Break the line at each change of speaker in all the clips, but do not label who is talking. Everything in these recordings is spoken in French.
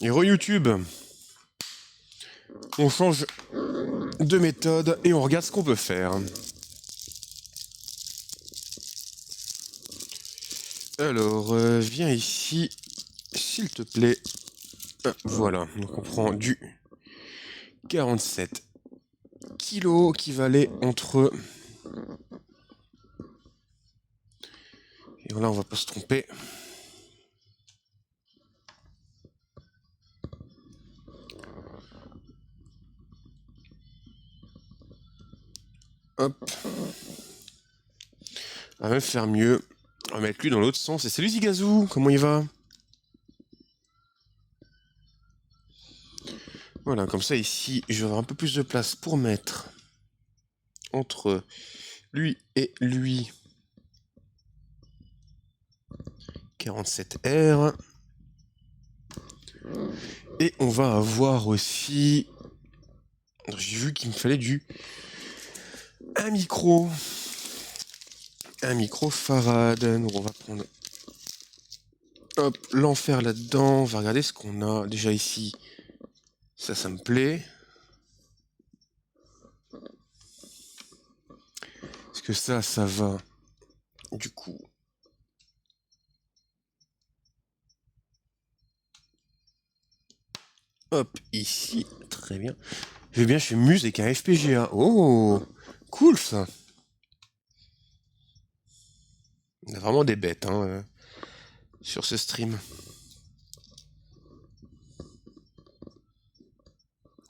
Et re-YouTube, on change de méthode et on regarde ce qu'on peut faire. Alors, viens ici, s'il te plaît. Voilà, donc on prend du 47 kilos qui valait entre... Et là, on va pas se tromper. Hop. On va même faire mieux. On va mettre lui dans l'autre sens. Et salut Zigazou, comment il va? Voilà, comme ça ici, je vais avoir un peu plus de place pour mettre entre lui et lui 47R. Et on va avoir aussi... J'ai vu qu'il me fallait un micro. Un micro Farad. Donc on va prendre... Hop, l'enfer là-dedans. On va regarder ce qu'on a déjà ici. Ça me plaît. Parce que ça va. Du coup... Hop, ici. Très bien. Je vais bien, je suis Muse avec un FPGA. Oh, cool ça. On a vraiment des bêtes sur ce stream.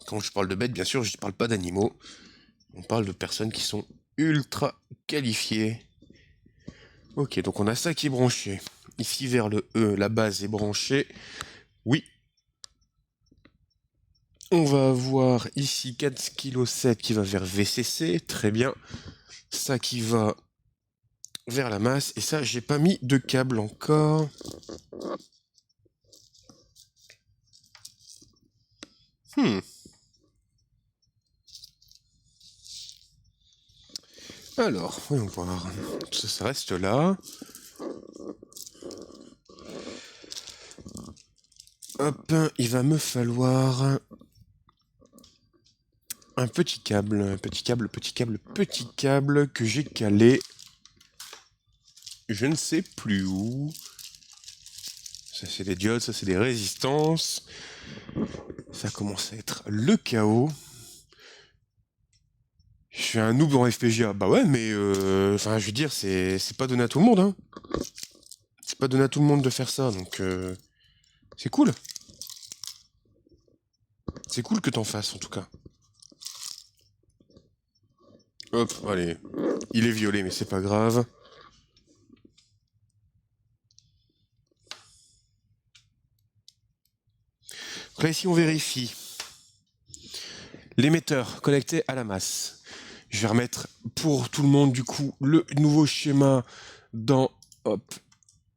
Quand je parle de bêtes, bien sûr, je ne parle pas d'animaux. On parle de personnes qui sont ultra qualifiées. Ok, donc on a ça qui est branché. Ici vers le E, la base est branchée. Oui. On va avoir ici 4,7 kg qui va vers VCC. Très bien. Ça qui va vers la masse. Et ça, j'ai pas mis de câble encore. Alors, voyons voir. Ça reste là. Hop, il va me falloir un petit câble que j'ai calé. Je ne sais plus où. Ça c'est des diodes, ça c'est des résistances. Ça commence à être le chaos. Je suis un noob en FPGA. Bah ouais, mais enfin, je veux dire, c'est pas donné à tout le monde, hein. C'est pas donné à tout le monde de faire ça, donc c'est cool. C'est cool que t'en fasses, en tout cas. Hop, allez. Il est violet, mais c'est pas grave. Là, ici, on vérifie. L'émetteur connecté à la masse. Je vais remettre pour tout le monde, du coup, le nouveau schéma dans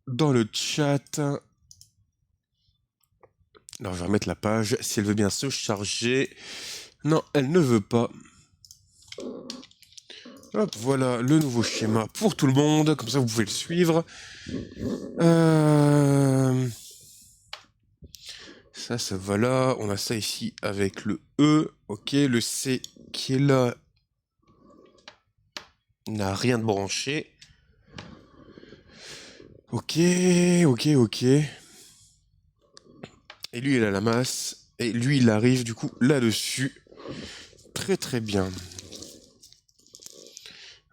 le chat. Alors, je vais remettre la page, si elle veut bien se charger. Non, elle ne veut pas. Hop, voilà le nouveau schéma pour tout le monde, comme ça vous pouvez le suivre. Ça va là. On a ça ici avec le E. Ok, le C qui est là n'a rien de branché. Ok. Et lui, il a la masse. Et lui, il arrive du coup là-dessus. Très très bien.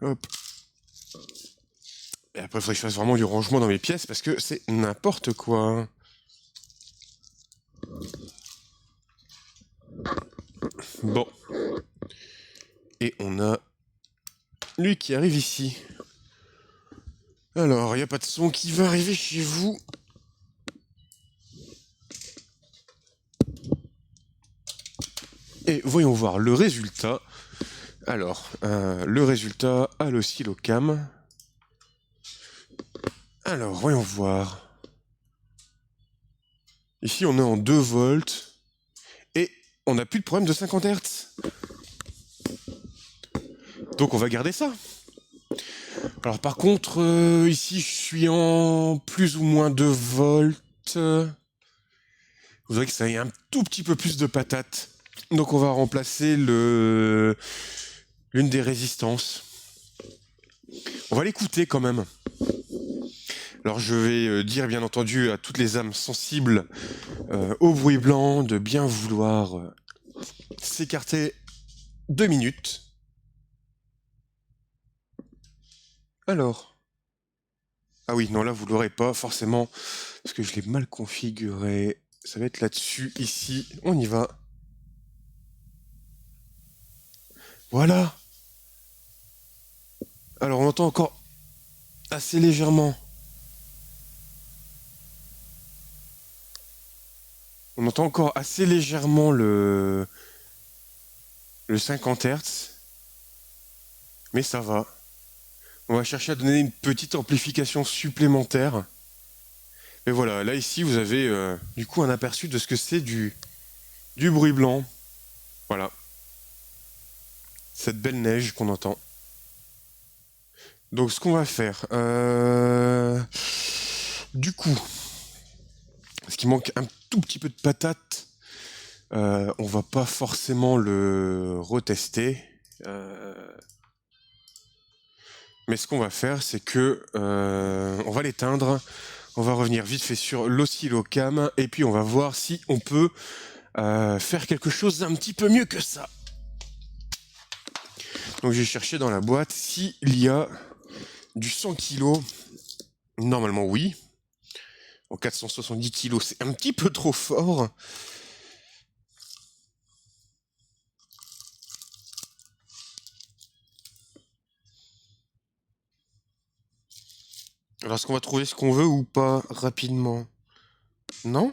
Hop. Et après, il faudrait que je fasse vraiment du rangement dans mes pièces parce que c'est n'importe quoi. Bon. Et on a lui qui arrive ici. Alors, il n'y a pas de son qui va arriver chez vous. Et voyons voir le résultat. Alors, le résultat à l'oscillocam. Alors, voyons voir. Ici, on est en 2 volts. Et on n'a plus de problème de 50 Hz. Donc, on va garder ça. Alors, par contre, ici, je suis en plus ou moins 2 volts. Vous voudrais que ça ait un tout petit peu plus de patate. Donc on va remplacer l'une des résistances. On va l'écouter quand même. Alors je vais dire bien entendu à toutes les âmes sensibles au bruit blanc de bien vouloir s'écarter 2 minutes. Alors. Ah oui, non là vous l'aurez pas forcément parce que je l'ai mal configuré. Ça va être là-dessus, ici. On y va. Voilà. Alors on entend encore assez légèrement. On entend encore assez légèrement le 50 Hz. Mais ça va. On va chercher à donner une petite amplification supplémentaire. Et voilà, là ici vous avez du coup un aperçu de ce que c'est du bruit blanc. Voilà. Cette belle neige qu'on entend. Donc ce qu'on va faire, du coup, parce qu'il manque un tout petit peu de patate, on va pas forcément le retester. Mais ce qu'on va faire, c'est que on va l'éteindre, on va revenir vite fait sur l'oscillocam, et puis on va voir si on peut faire quelque chose d'un petit peu mieux que ça. Donc j'ai cherché dans la boîte s'il y a du 100 kg. Normalement oui. En 470 kg, c'est un petit peu trop fort. Alors est-ce qu'on va trouver ce qu'on veut ou pas rapidement? Non?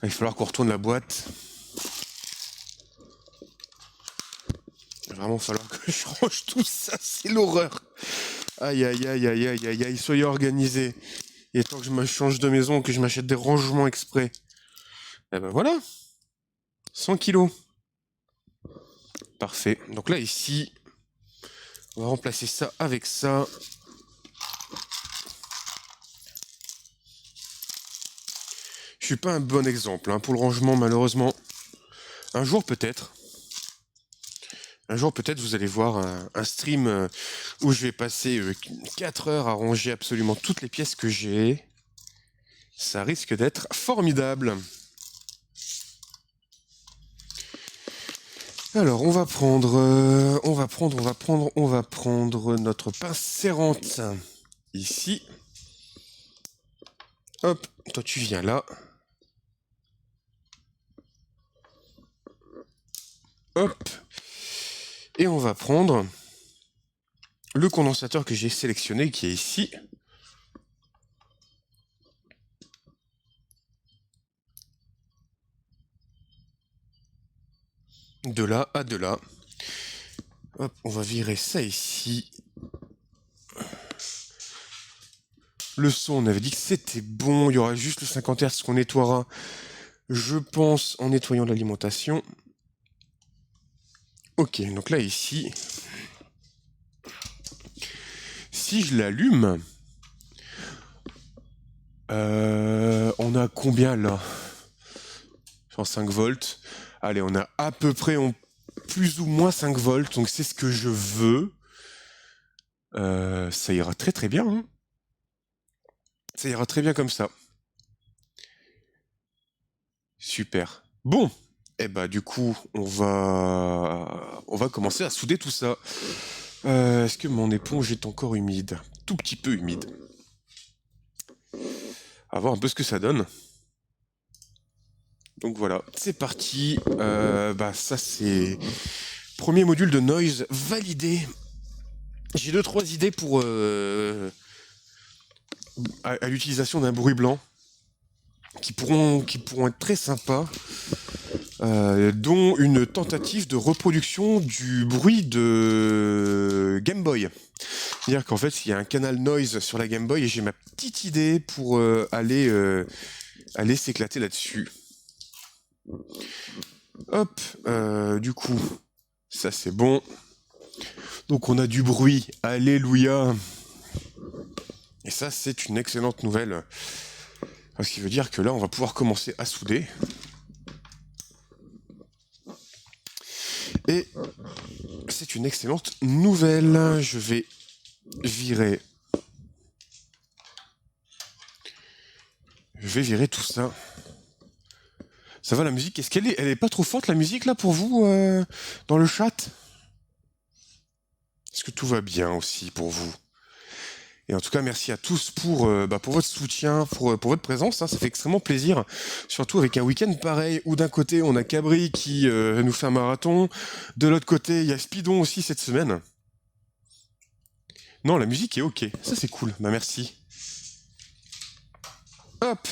Il va falloir qu'on retourne la boîte. Il va vraiment falloir que je range tout ça, c'est l'horreur. Aïe aïe aïe aïe aïe aïe aïe, soyez organisés. Il est temps que je me change de maison, que je m'achète des rangements exprès. Et ben voilà. 100 kilos. Parfait. Donc là ici, on va remplacer ça avec ça. Je suis pas un bon exemple hein, pour le rangement malheureusement. Un jour peut-être. Un jour peut-être vous allez voir un stream où je vais passer 4 heures à ranger absolument toutes les pièces que j'ai. Ça risque d'être formidable. Alors on va prendre notre pince serrante ici. Hop, toi tu viens là. Hop. Et on va prendre le condensateur que j'ai sélectionné qui est ici. De là à de là. Hop, on va virer ça ici. Le son, on avait dit que c'était bon. Il y aura juste le 50 Hz qu'on nettoiera, je pense, en nettoyant l'alimentation. Ok, donc là, ici, si je l'allume, on a combien là? 105 volts. Allez, on a à peu près plus ou moins 5 volts, donc c'est ce que je veux. Ça ira très très bien. Hein. Ça ira très bien comme ça. Super. Bon, et bah du coup, on va commencer à souder tout ça. Est-ce que mon éponge est encore humide? Tout petit peu humide. À voir un peu ce que ça donne. Donc voilà, c'est parti. Bah ça c'est premier module de noise validé. J'ai 2-3 idées pour à l'utilisation d'un bruit blanc qui pourront être très sympas. Dont une tentative de reproduction du bruit de Game Boy. C'est-à-dire qu'en fait, il y a un canal noise sur la Game Boy et j'ai ma petite idée pour aller s'éclater là-dessus. Hop, du coup, ça c'est bon. Donc on a du bruit, alléluia. Et ça, c'est une excellente nouvelle. Ce qui veut dire que là, on va pouvoir commencer à souder. Et c'est une excellente nouvelle. Je vais virer tout ça. Ça va la musique? Est-ce qu'elle est pas trop forte la musique là pour vous dans le chat? Est-ce que tout va bien aussi pour vous? Et en tout cas, merci à tous pour votre soutien, pour votre présence. Hein, ça fait extrêmement plaisir, surtout avec un week-end pareil où d'un côté on a Cabri qui nous fait un marathon, de l'autre côté il y a Speedon aussi cette semaine. Non, la musique est ok, ça c'est cool. Bah merci. Hop.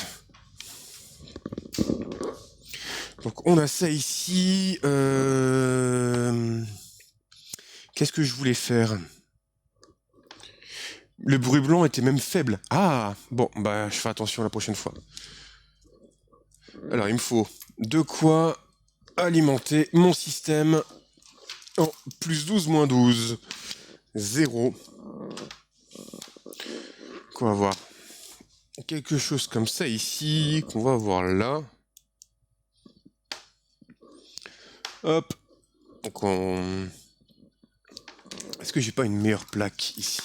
Donc on a ça ici. Qu'est-ce que je voulais faire? Le bruit blanc était même faible. Ah, bon, bah je fais attention la prochaine fois. Alors il me faut de quoi alimenter mon système en plus 12, moins 12. 0. Qu'on va voir quelque chose comme ça ici, qu'on va voir là. Hop. Donc on... Est-ce que j'ai pas une meilleure plaque ici?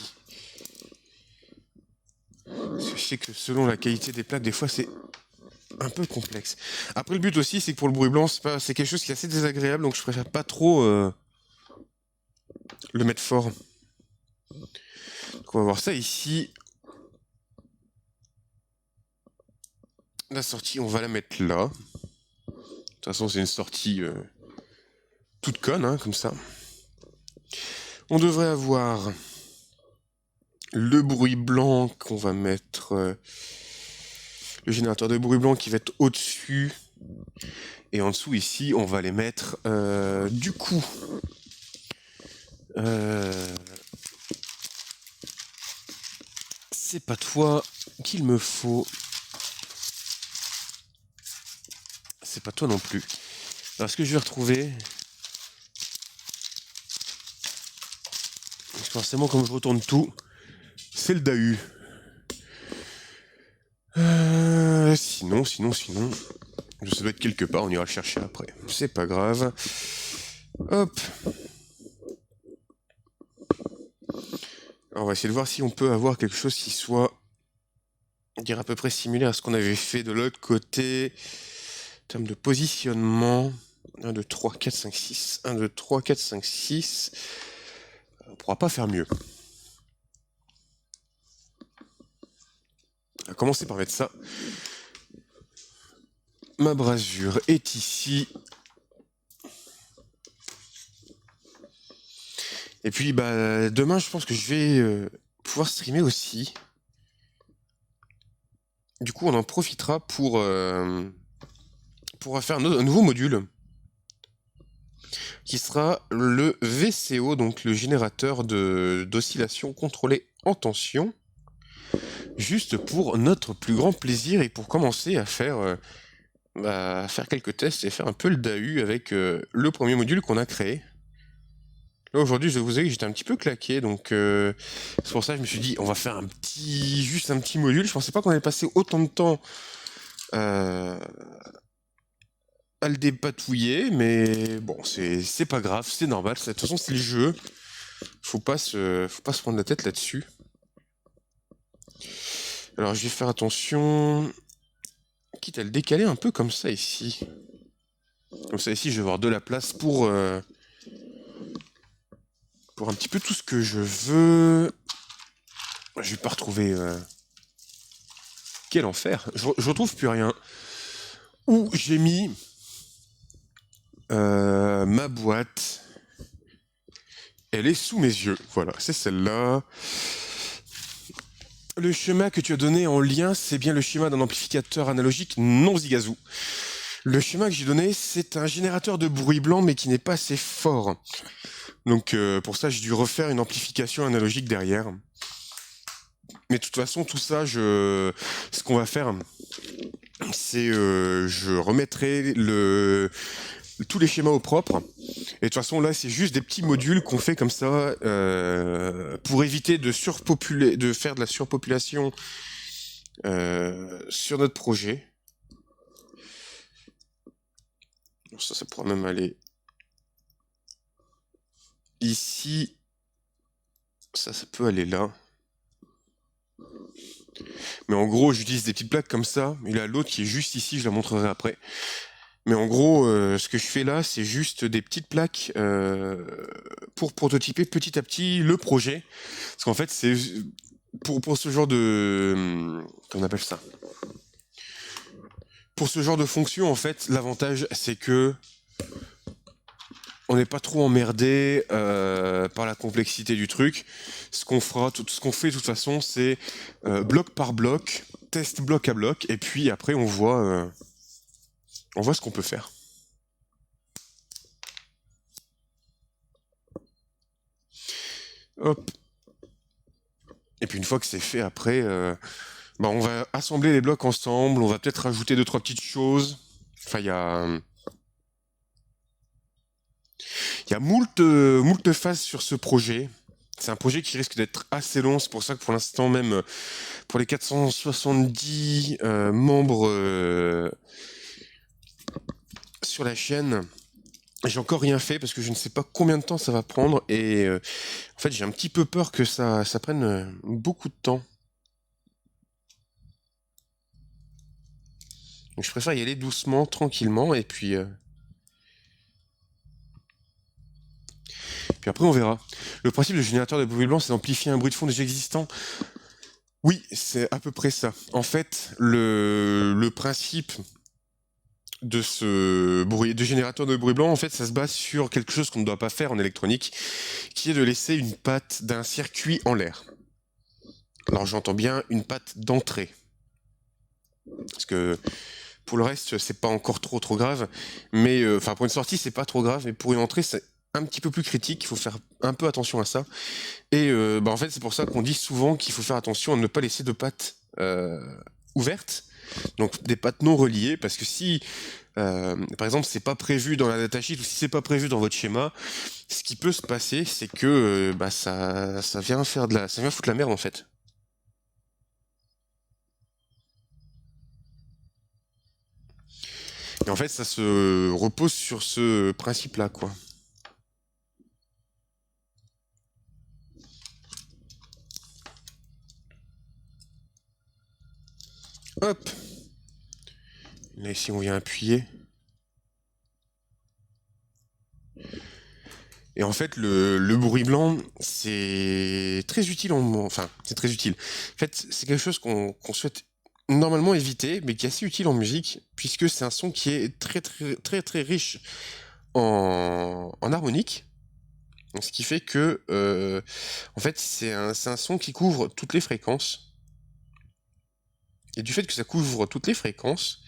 Parce que je sais que selon la qualité des plaques, des fois c'est un peu complexe. Après le but aussi, c'est que pour le bruit blanc, c'est quelque chose qui est assez désagréable, donc je préfère pas trop le mettre fort. Donc on va voir ça ici. La sortie, on va la mettre là. De toute façon, c'est une sortie toute conne, hein, comme ça. On devrait avoir le bruit blanc qu'on va mettre... le générateur de bruit blanc qui va être au-dessus. Et en dessous, ici, on va les mettre du coup. C'est pas toi qu'il me faut. C'est pas toi non plus. Alors, ce que je vais retrouver... Parce que forcément, comme je retourne tout, c'est le DAU. Sinon... Ça doit être quelque part, on ira le chercher après. C'est pas grave. Hop. Alors, on va essayer de voir si on peut avoir quelque chose qui soit, on dirait à peu près similaire à ce qu'on avait fait de l'autre côté. En termes de positionnement. 1, 2, 3, 4, 5, 6. 1, 2, 3, 4, 5, 6. On pourra pas faire mieux. On va commencer par mettre ça. Ma brasure est ici. Et puis demain je pense que je vais pouvoir streamer aussi. Du coup on en profitera pour faire un nouveau module qui sera le VCO, donc le générateur d'oscillation contrôlée en tension, juste pour notre plus grand plaisir et pour commencer à faire quelques tests et faire un peu le DAU avec le premier module qu'on a créé. Là aujourd'hui je vous ai dit que j'étais un petit peu claqué, donc c'est pour ça que je me suis dit on va faire juste un petit module. Je pensais pas qu'on allait passer autant de temps à le dépatouiller, mais bon c'est pas grave, c'est normal, de toute façon c'est le jeu, faut pas se prendre la tête là-dessus. Alors je vais faire attention, quitte à le décaler un peu comme ça ici. Comme ça ici je vais avoir de la place pour un petit peu tout ce que je veux. Je vais pas retrouver... Quel enfer. Je retrouve plus rien. Où j'ai mis ma boîte. Elle est sous mes yeux. Voilà, c'est celle-là. Le schéma que tu as donné en lien, c'est bien le schéma d'un amplificateur analogique non Zigazoo. Le schéma que j'ai donné, c'est un générateur de bruit blanc, mais qui n'est pas assez fort. Donc pour ça, j'ai dû refaire une amplification analogique derrière. Mais de toute façon, tout ça, ce qu'on va faire, c'est je remettrai tous les schémas au propre. Et de toute façon, là, c'est juste des petits modules qu'on fait comme ça pour éviter de faire de la surpopulation sur notre projet. Ça pourra même aller ici. Ça peut aller là. Mais en gros, j'utilise des petites plaques comme ça. Il y a l'autre qui est juste ici, je la montrerai après. Mais en gros, ce que je fais là, c'est juste des petites plaques pour prototyper petit à petit le projet. Parce qu'en fait, c'est pour ce genre de... Comment on appelle ça? Pour ce genre de fonction, en fait, l'avantage, c'est que on n'est pas trop emmerdé par la complexité du truc. Ce qu'on fait de toute façon, c'est bloc par bloc, test bloc à bloc, et puis après on voit ce qu'on peut faire. Hop. Et puis une fois que c'est fait, après, on va assembler les blocs ensemble. On va peut-être rajouter 2-3 petites choses. Enfin, il y a moult phases sur ce projet. C'est un projet qui risque d'être assez long. C'est pour ça que pour l'instant, même pour les 470 membres sur la chaîne, j'ai encore rien fait parce que je ne sais pas combien de temps ça va prendre. Et en fait, j'ai un petit peu peur que ça prenne beaucoup de temps. Donc, je préfère y aller doucement, tranquillement, et puis après on verra. Le principe du générateur de bruit blanc, c'est d'amplifier un bruit de fond déjà existant. Oui, c'est à peu près ça. En fait, le principe de de générateur de bruit blanc, en fait, ça se base sur quelque chose qu'on ne doit pas faire en électronique, qui est de laisser une patte d'un circuit en l'air. Alors j'entends bien une patte d'entrée. Parce que pour le reste, c'est pas encore trop grave. Mais pour une sortie, c'est pas trop grave. Mais pour une entrée, c'est un petit peu plus critique. Il faut faire un peu attention à ça. Et en fait, c'est pour ça qu'on dit souvent qu'il faut faire attention à ne pas laisser de pattes ouvertes. Donc des pattes non reliées, parce que si, par exemple, c'est pas prévu dans la datasheet ou si c'est pas prévu dans votre schéma, ce qui peut se passer, c'est que ça vient foutre la merde en fait. Et en fait, ça se repose sur ce principe-là, quoi. Hop. Là, ici, on vient appuyer. Et en fait, le bruit blanc, c'est très utile. C'est très utile. En fait, c'est quelque chose qu'on souhaite normalement éviter, mais qui est assez utile en musique, puisque c'est un son qui est très riche en harmonique. Ce qui fait que, en fait, c'est un son qui couvre toutes les fréquences. Et du fait que ça couvre toutes les fréquences,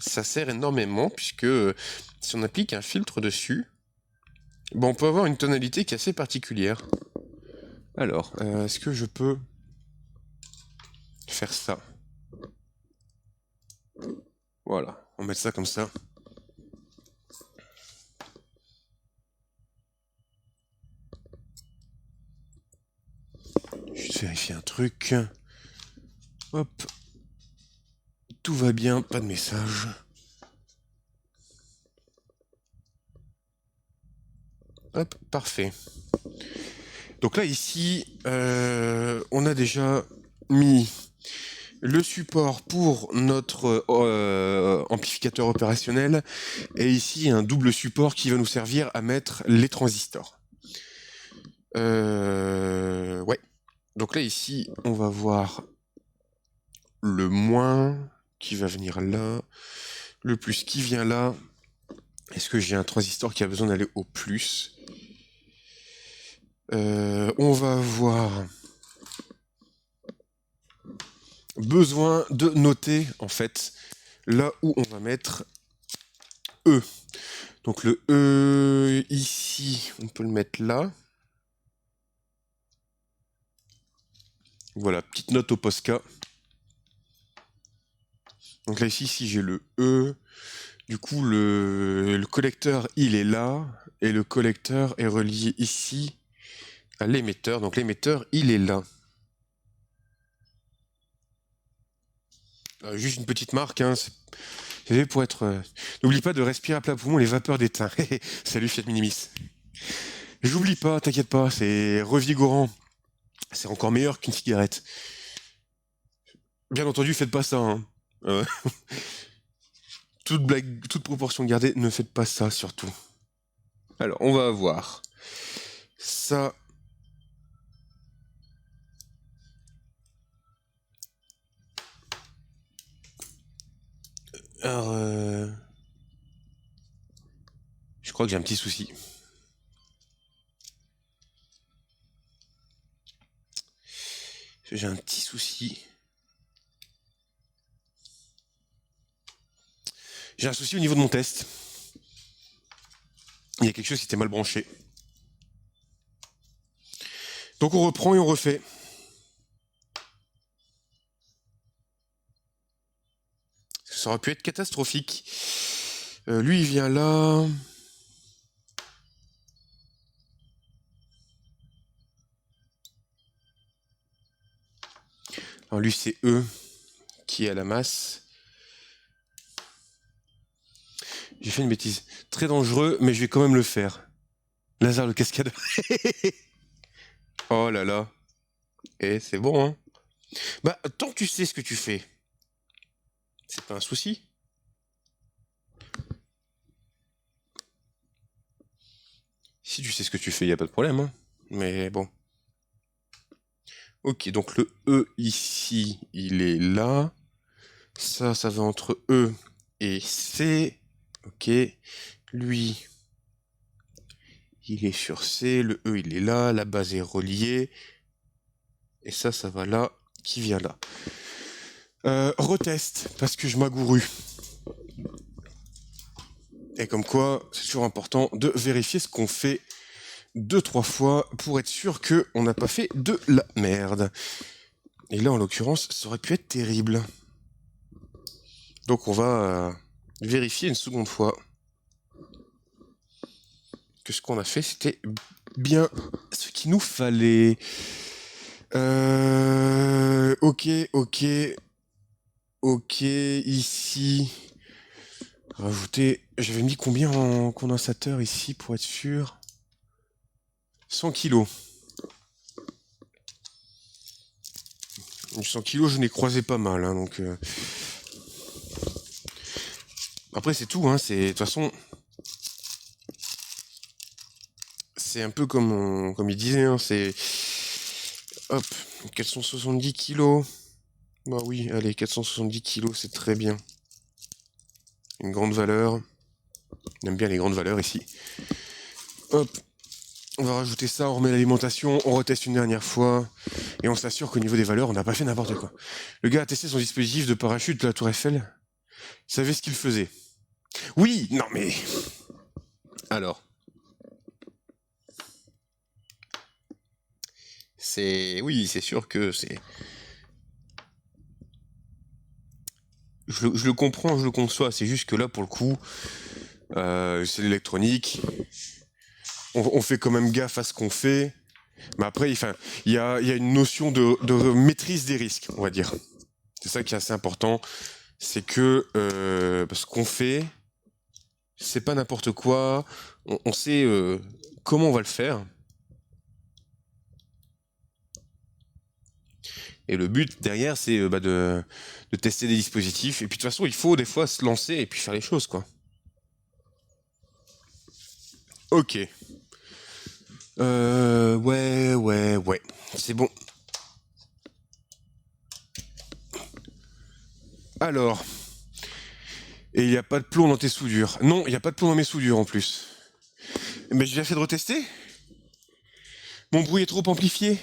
ça sert énormément, puisque si on applique un filtre dessus, on peut avoir une tonalité qui est assez particulière. Alors, est-ce que je peux faire ça? Voilà, on va mettre ça comme ça. Juste vérifier un truc. Hop. Tout va bien, pas de message. Hop, parfait. Donc là, ici, on a déjà mis le support pour notre amplificateur opérationnel, et ici un double support qui va nous servir à mettre les transistors. Ouais. Donc là, ici, on va voir le moins qui va venir là, le plus qui vient là. Est-ce que j'ai un transistor qui a besoin d'aller au plus? On va avoir besoin de noter, en fait, là où on va mettre E. Donc le E, ici, on peut le mettre là. Voilà, petite note au Posca. Donc là, ici j'ai le E. Du coup, le collecteur, il est là. Et le collecteur est relié ici à l'émetteur. Donc l'émetteur, il est là. Juste une petite marque, hein. C'est pour être... N'oublie pas de respirer à plat poumon les vapeurs d'étain. Salut Fiat Minimis. J'oublie pas, t'inquiète pas, c'est revigorant. C'est encore meilleur qu'une cigarette. Bien entendu, faites pas ça, hein. Toute blague, toute proportion gardée, ne faites pas ça, surtout. Alors, on va avoir ça. Alors, je crois que j'ai un petit souci. J'ai un petit souci. J'ai un souci au niveau de mon test. Il y a quelque chose qui était mal branché. Donc on reprend et on refait. Ça aurait pu être catastrophique. Lui, il vient là. Alors lui, c'est E qui est à la masse. J'ai fait une bêtise. Très dangereux, mais je vais quand même le faire. Lazare le cascadeur. Oh là là. Et c'est bon, hein. Bah, tant que tu sais ce que tu fais, c'est pas un souci. Si tu sais ce que tu fais, y a pas de problème, hein. Mais bon. Ok, donc le E ici, il est là. Ça va entre E et C. Ok. Lui, il est sur C. Le E, il est là. La base est reliée. Et ça va là. Qui vient là. Retest, parce que je m'agourue. Et comme quoi, c'est toujours important de vérifier ce qu'on fait 2-3 fois pour être sûr qu'on n'a pas fait de la merde. Et là, en l'occurrence, ça aurait pu être terrible. Donc on va vérifier une seconde fois que ce qu'on a fait, c'était bien ce qu'il nous fallait. Ok, ici. Rajouter. J'avais mis combien en condensateur ici pour être sûr? 100 kilos. 100 kilos, je n'ai croisé pas mal, hein, donc... Après, c'est tout, hein, c'est... De toute façon... C'est un peu comme il disait, hein, c'est... Hop, 470 kilos. Bah oui, allez, 470 kilos, c'est très bien. Une grande valeur. On aime bien les grandes valeurs ici. Hop, on va rajouter ça, on remet l'alimentation, on reteste une dernière fois, et on s'assure qu'au niveau des valeurs, on n'a pas fait n'importe quoi. Le gars a testé son dispositif de parachute de la Tour Eiffel. Il savait ce qu'il faisait. Oui, non mais... Alors... Oui, c'est sûr que c'est... Je le comprends, je le conçois, c'est juste que là, pour le coup, c'est l'électronique. On fait quand même gaffe à ce qu'on fait. Mais après, il y a une notion de maîtrise des risques, on va dire. C'est ça qui est assez important. C'est que ce qu'on fait, c'est pas n'importe quoi. On sait comment on va le faire. Et le but derrière, c'est de tester des dispositifs. Et puis de toute façon, il faut des fois se lancer et puis faire les choses, quoi. Ok. Ouais. C'est bon. Alors. Et il n'y a pas de plomb dans tes soudures. Non, il n'y a pas de plomb dans mes soudures en plus. Mais j'ai bien fait de retester. Mon bruit est trop amplifié.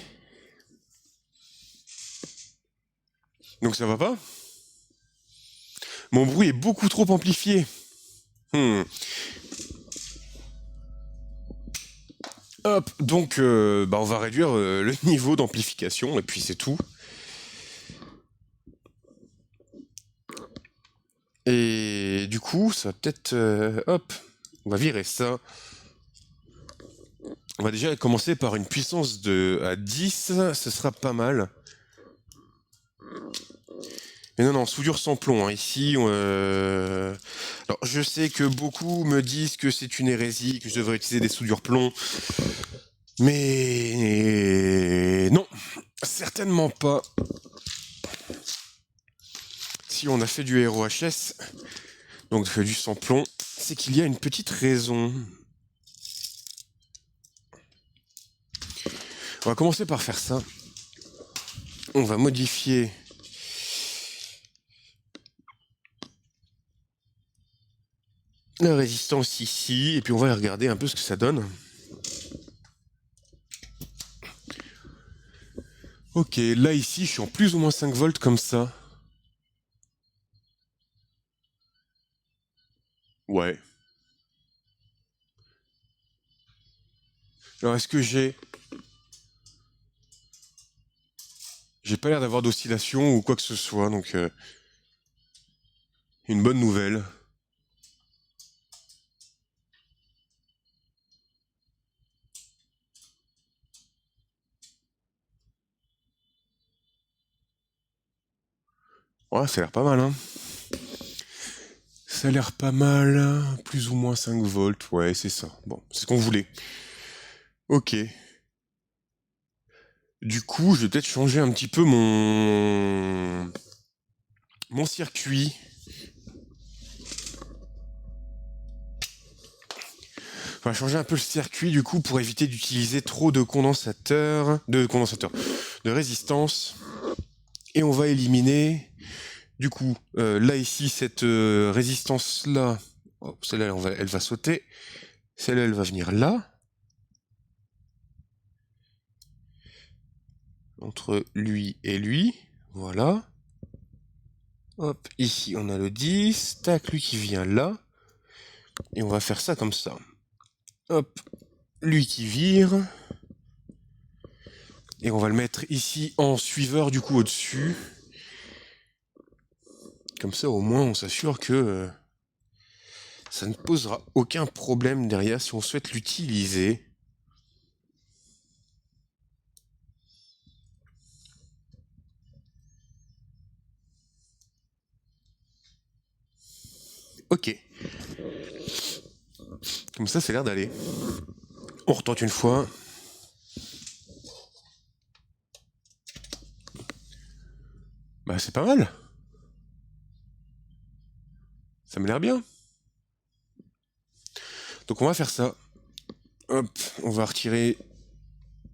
Donc ça va pas. Mon bruit est beaucoup trop amplifié. Hop, donc on va réduire le niveau d'amplification et puis c'est tout. Et du coup, ça va peut-être... hop, on va virer ça. On va déjà commencer par une puissance à 10, ce sera pas mal. Mais non, non, soudure sans plomb. Hein. Ici, alors, je sais que beaucoup me disent que c'est une hérésie, que je devrais utiliser des soudures plomb. Mais non, certainement pas. Si on a fait du ROHS, donc du sans plomb, c'est qu'il y a une petite raison. On va commencer par faire ça. On va modifier la résistance ici, et puis on va regarder un peu ce que ça donne. Ok, là ici, je suis en plus ou moins 5 volts comme ça. Ouais. Alors est-ce que j'ai pas l'air d'avoir d'oscillation ou quoi que ce soit, donc une bonne nouvelle. Ouais, ça a l'air pas mal, hein. Ça a l'air pas mal, plus ou moins 5 volts, ouais, c'est ça. Bon, c'est ce qu'on voulait. Ok. Du coup, je vais peut-être changer un petit peu mon circuit. On va changer un peu le circuit du coup pour éviter d'utiliser trop de de résistance. Et on va éliminer du coup là ici cette résistance là. Oh, celle-là elle va sauter. Celle-là elle va venir là. Entre lui et lui. Voilà. Hop, ici on a le 10. Tac, lui qui vient là. Et on va faire ça comme ça. Hop, lui qui vire. Et on va le mettre ici en suiveur du coup au-dessus. Comme ça au moins on s'assure que ça ne posera aucun problème derrière si on souhaite l'utiliser. Ok. Comme ça a l'air d'aller. On retente une fois. Bah c'est pas mal. Ça m'a l'air bien. Donc on va faire ça. Hop, on va retirer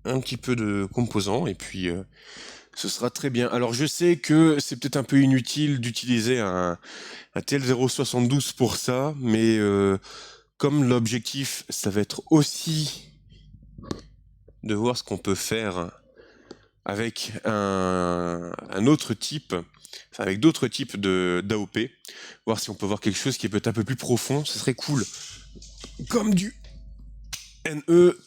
un petit peu de composants et puis ce sera très bien. Alors je sais que c'est peut-être un peu inutile d'utiliser un TL072 pour ça, mais comme l'objectif ça va être aussi de voir ce qu'on peut faire avec un autre type, enfin avec d'autres types d'AOP, voir si on peut voir quelque chose qui est peut-être un peu plus profond, ce serait cool. Comme du NE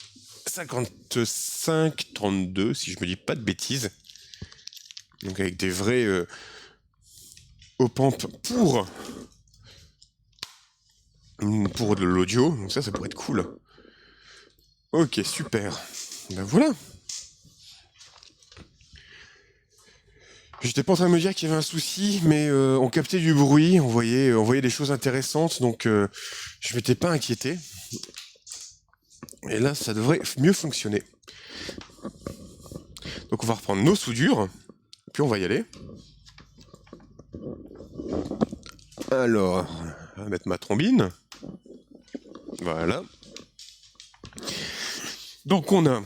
5532, si je me dis pas de bêtises. Donc avec des vrais op-amp pour de l'audio, donc ça pourrait être cool. Ok, super. Ben voilà. J'étais pas en train de me dire qu'il y avait un souci, mais on captait du bruit, on voyait des choses intéressantes, donc je m'étais pas inquiété. Et là, ça devrait mieux fonctionner. Donc on va reprendre nos soudures, puis on va y aller. Alors, on va mettre ma trombine. Voilà. Donc on a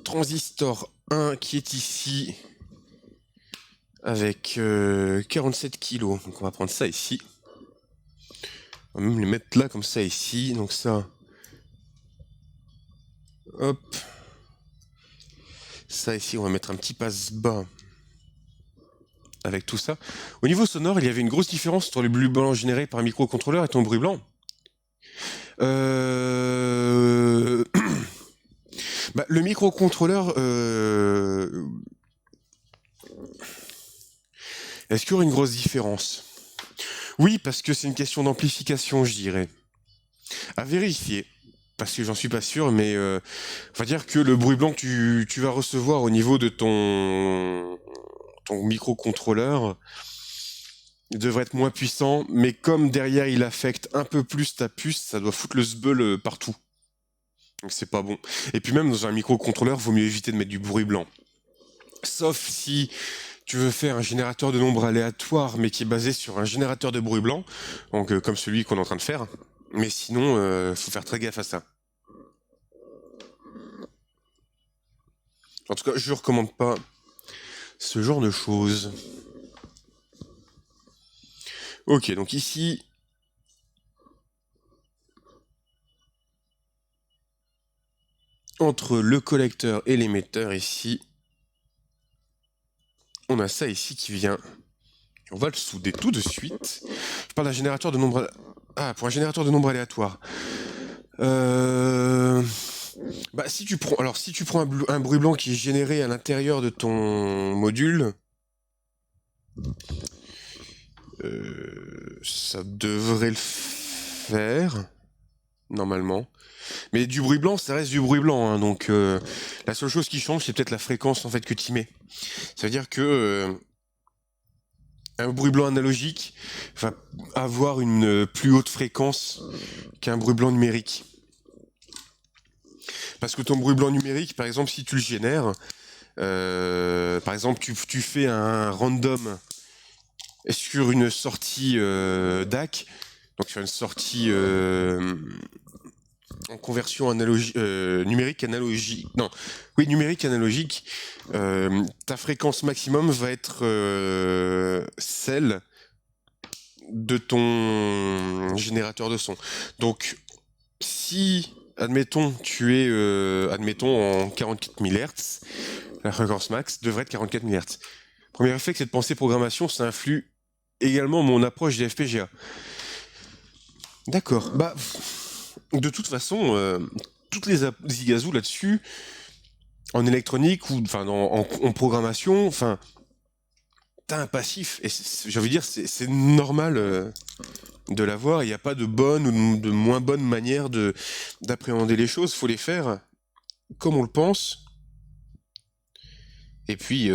transistor 1 qui est ici avec 47 kg. Donc on va prendre ça ici. On va même les mettre là comme ça ici. Donc ça. Hop. Ça ici, on va mettre un petit passe-bas avec tout ça. Au niveau sonore, il y avait une grosse différence entre le bruit blanc généré par un microcontrôleur et ton bruit blanc. Bah, le microcontrôleur, est-ce qu'il y aurait une grosse différence? Oui, parce que c'est une question d'amplification, je dirais. À vérifier. parce que j'en suis pas sûr, mais on va dire que le bruit blanc que tu vas recevoir au niveau de ton microcontrôleur devrait être moins puissant, mais comme derrière il affecte un peu plus ta puce, ça doit foutre le sbeul partout. Donc c'est pas bon. Et puis même dans un microcontrôleur, vaut mieux éviter de mettre du bruit blanc. Sauf si tu veux faire un générateur de nombres aléatoires, mais qui est basé sur un générateur de bruit blanc, donc comme celui qu'on est en train de faire. Mais sinon, faut faire très gaffe à ça. En tout cas, je recommande pas ce genre de choses. Ok, donc ici, entre le collecteur et l'émetteur, ici, on a ça ici qui vient. On va le souder tout de suite. Je parle d'un générateur de nombres... Ah, pour un générateur de nombres aléatoires. Bah, si tu prends un bruit blanc qui est généré à l'intérieur de ton module, ça devrait le faire, normalement. Mais du bruit blanc, ça reste du bruit blanc, hein, donc la seule chose qui change, c'est peut-être la fréquence en fait que tu mets. Ça veut dire que un bruit blanc analogique va avoir une plus haute fréquence qu'un bruit blanc numérique. Parce que ton bruit blanc numérique, par exemple, si tu le génères, par exemple, tu fais un random sur une sortie DAC, donc sur une sortie en conversion numérique analogique. Non, oui, numérique analogique. Ta fréquence maximum va être celle de ton générateur de son. Donc, si, admettons, tu es, admettons, en 44 MHz, la fréquence max devrait être 44 MHz. Premier réflexe, c'est de penser programmation, ça influe également mon approche des FPGA. D'accord. Bah, de toute façon, toutes les zigazous là-dessus, en électronique ou enfin en programmation, enfin, t'as un passif. Et j'ai envie de dire, c'est normal de l'avoir. Il n'y a pas de bonne ou de moins bonne manière d'appréhender les choses. Faut les faire comme on le pense. Et puis,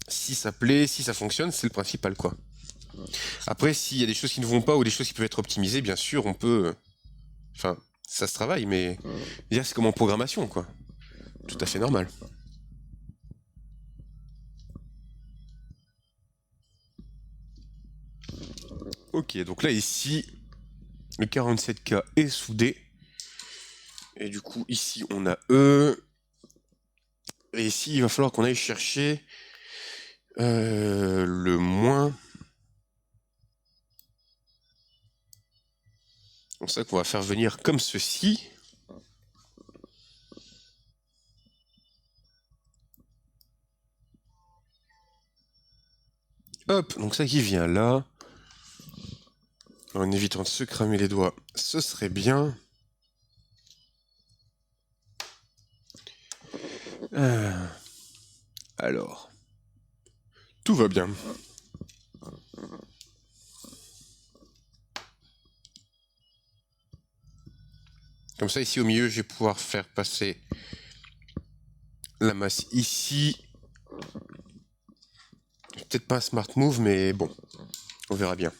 si ça plaît, si ça fonctionne, c'est le principal, quoi. Après, s'il y a des choses qui ne vont pas ou des choses qui peuvent être optimisées, bien sûr, on peut... Enfin, ça se travaille, mais... Dire c'est comme en programmation, quoi. Tout à fait normal. Ok, donc là, ici, le 47K est soudé. Et du coup, ici, on a E. Et ici, il va falloir qu'on aille chercher le moins. C'est ça qu'on va faire venir comme ceci. Hop, donc ça qui vient là. En évitant de se cramer les doigts, ce serait bien. Alors, tout va bien. Comme ça, ici au milieu, je vais pouvoir faire passer la masse ici. Peut-être pas un smart move, mais bon, on verra bien.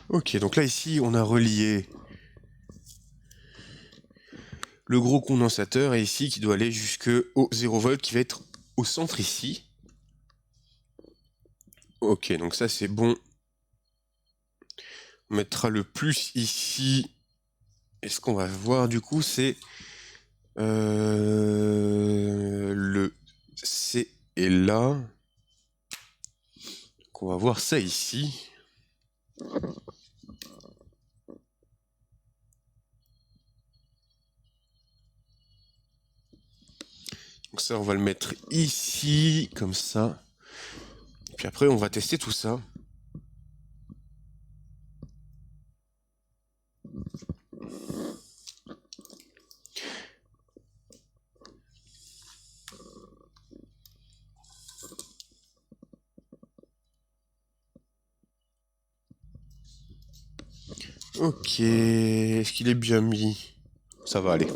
Ok, donc là ici, on a relié le gros condensateur et ici qui doit aller jusqu'au 0 V qui va être au centre ici. Ok, donc ça c'est bon. On mettra le plus ici. Et ce qu'on va voir du coup c'est le C est là. Donc on va voir ça ici. Donc ça, on va le mettre ici, comme ça. Et puis après, on va tester tout ça. Ok, est-ce qu'il est bien mis? Ça va aller.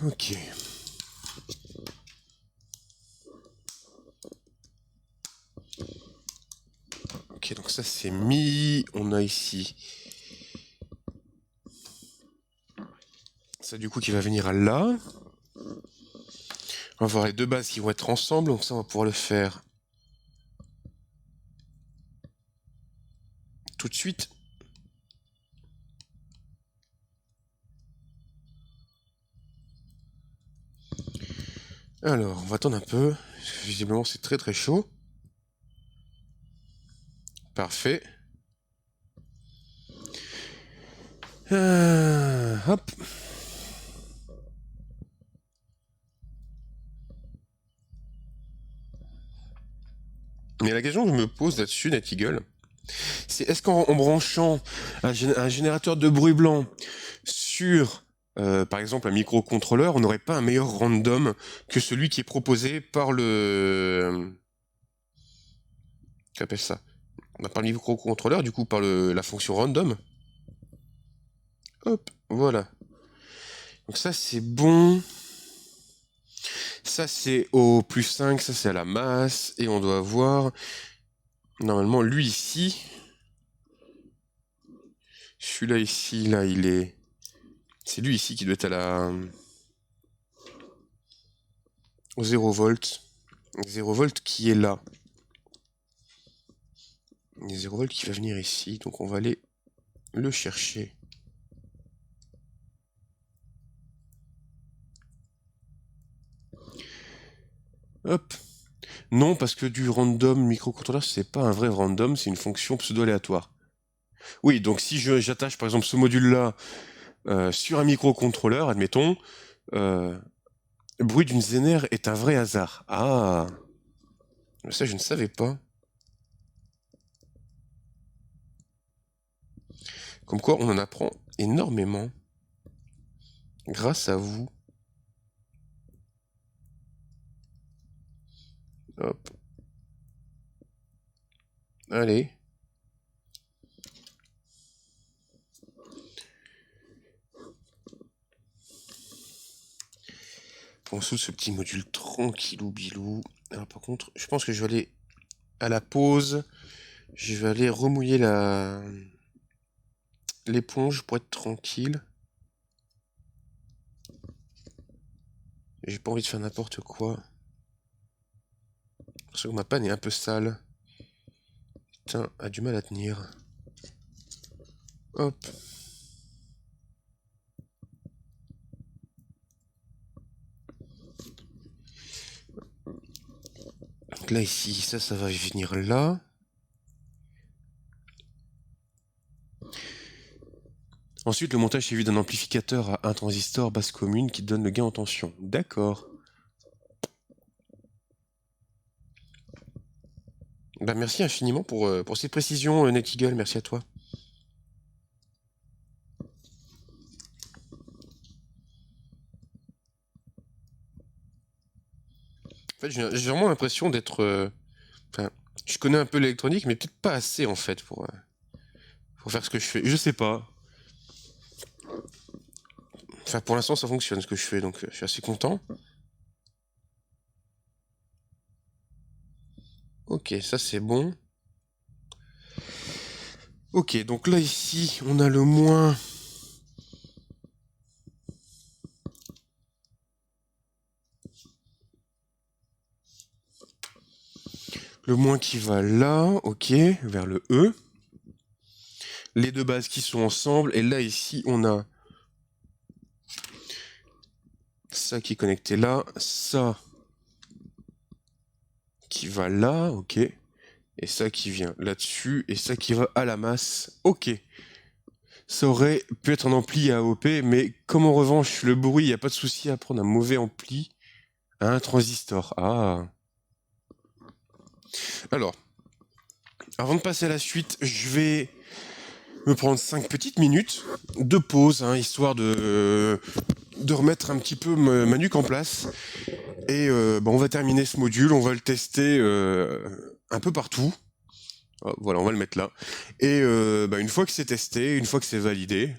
Ok. Ok, donc ça c'est mis. On a ici ça du coup qui va venir à là. On va voir les deux bases qui vont être ensemble, donc ça on va pouvoir le faire tout de suite. Alors, on va attendre un peu. Visiblement c'est très très chaud. Parfait. Hop. Mais la question que je me pose là-dessus, Natigle, c'est est-ce qu'en branchant un générateur de bruit blanc sur, par exemple, un microcontrôleur, on n'aurait pas un meilleur random que celui qui est proposé par le... Qu'appelle ça? Par le microcontrôleur, du coup, par la fonction random. Hop, voilà. Donc ça, c'est bon. Ça, c'est au plus 5, ça, c'est à la masse. Et on doit voir... Normalement, lui, ici... Celui-là, ici, là, il est... C'est lui, ici, qui doit être à la... Au 0 volt. 0 volt qui est là. Il y a 0 volt qui va venir ici. Donc, on va aller le chercher. Hop. Non, parce que du random microcontrôleur, c'est pas un vrai random, c'est une fonction pseudo-aléatoire. Oui, donc si j'attache par exemple ce module-là sur un microcontrôleur, admettons, le bruit d'une Zener est un vrai hasard. Ah, ça je ne savais pas. Comme quoi on en apprend énormément grâce à vous. Hop. Allez. On soude ce petit module tranquillou bilou. Alors par contre, je pense que je vais aller à la pause. Je vais aller remouiller l'éponge pour être tranquille. J'ai pas envie de faire n'importe quoi. Parce que ma panne est un peu sale. Putain, a du mal à tenir. Hop. Donc là, ici, ça va venir là. Ensuite, le montage est suivi d'un amplificateur à un transistor basse commune qui donne le gain en tension. D'accord. Bah, merci infiniment pour cette précision, Netigal. Merci à toi. En fait, j'ai vraiment l'impression d'être... Enfin, je connais un peu l'électronique, mais peut-être pas assez, en fait, pour faire ce que je fais. Je sais pas. Enfin, pour l'instant, ça fonctionne, ce que je fais, donc je suis assez content. Ok, ça c'est bon. Ok, donc là, ici, on a le moins... Le moins qui va là, ok, vers le E. Les deux bases qui sont ensemble, et là, ici, on a ça qui est connecté là, ça qui va là, ok, et ça qui vient là-dessus, et ça qui va à la masse, ok. Ça aurait pu être un ampli à AOP, mais comme en revanche, le bruit, il n'y a pas de souci à prendre un mauvais ampli à un transistor. Ah. Alors, avant de passer à la suite, je vais me prendre 5 petites minutes de pause, hein, histoire de remettre un petit peu ma nuque en place. Et bah, on va terminer ce module, on va le tester un peu partout. Voilà, on va le mettre là. Et bah, une fois que c'est testé, une fois que c'est validé,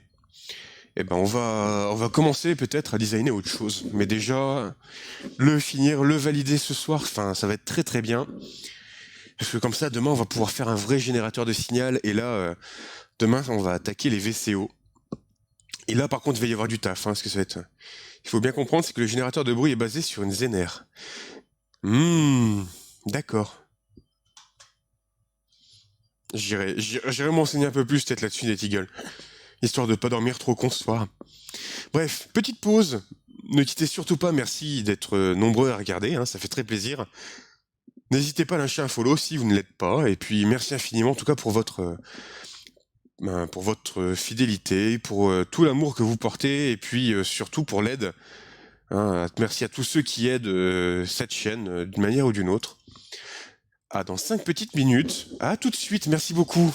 eh ben on va commencer peut-être à designer autre chose. Mais déjà, le finir, le valider ce soir, enfin, ça va être très très bien. Parce que comme ça, demain, on va pouvoir faire un vrai générateur de signal. Et là, demain, on va attaquer les VCO. Et là, par contre, il va y avoir du taf, hein, parce que ça va être... Il faut bien comprendre, c'est que le générateur de bruit est basé sur une Zener. D'accord. J'irai m'enseigner un peu plus peut-être là-dessus, Net Eagle. Histoire de pas dormir trop con ce soir. Bref, petite pause. Ne quittez surtout pas, merci d'être nombreux à regarder, hein, ça fait très plaisir. N'hésitez pas à lâcher un follow si vous ne l'êtes pas, et puis merci infiniment en tout cas pour votre fidélité, pour tout l'amour que vous portez, et puis surtout pour l'aide. Hein, merci à tous ceux qui aident cette chaîne d'une manière ou d'une autre. À dans 5 petites minutes. À tout de suite, merci beaucoup.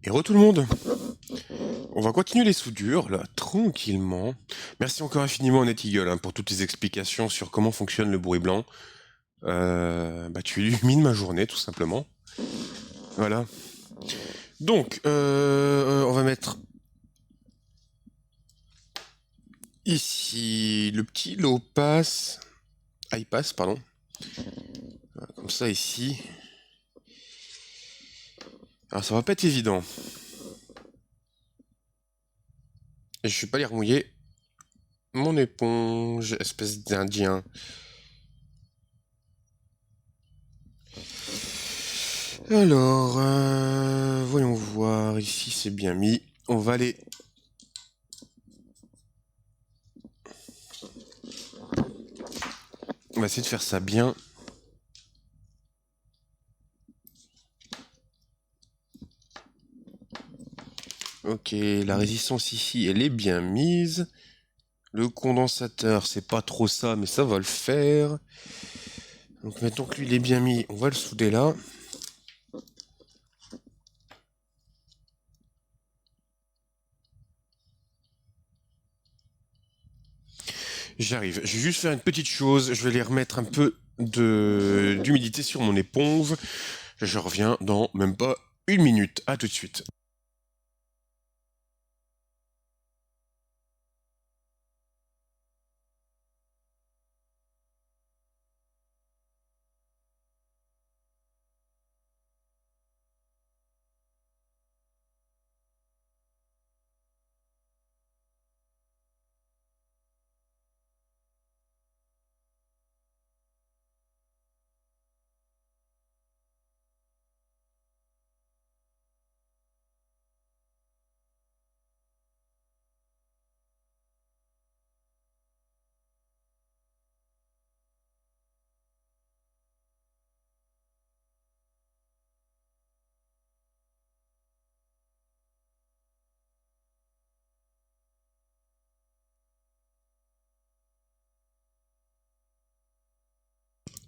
Et re tout le monde. On va continuer les soudures, là, tranquillement. Merci encore infiniment, Neteagle, hein, pour toutes tes explications sur comment fonctionne le bruit blanc. Tu illumines ma journée, tout simplement. Voilà. Donc, on va mettre ici le petit low pass. High pass, pardon. Voilà, comme ça, ici. Alors, ça va pas être évident. Et je vais pas les remouiller. Mon éponge, espèce d'Indien. Alors, voyons voir. Ici, c'est bien mis. On va aller... On va essayer de faire ça bien. Ok, la résistance ici, elle est bien mise. Le condensateur, c'est pas trop ça, mais ça va le faire. Donc maintenant que lui, il est bien mis, on va le souder là. J'arrive. Je vais juste faire une petite chose. Je vais aller remettre un peu d'humidité sur mon éponge. Je reviens dans même pas une minute. À tout de suite.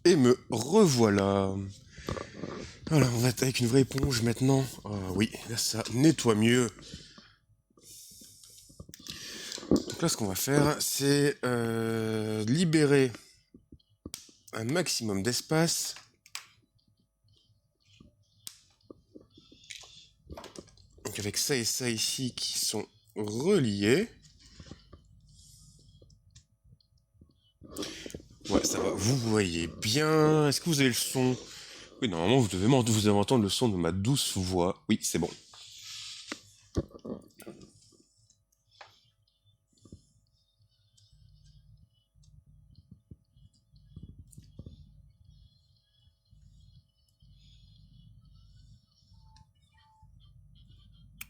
Et me revoilà. Voilà, on va être avec une vraie éponge maintenant. Ah oui, là ça nettoie mieux. Donc là, ce qu'on va faire, c'est libérer un maximum d'espace. Donc avec ça et ça ici qui sont reliés. Ouais, ça va. Vous voyez bien. Est-ce que vous avez le son? Oui, normalement, vous devez entendre le son de ma douce voix. Oui, c'est bon.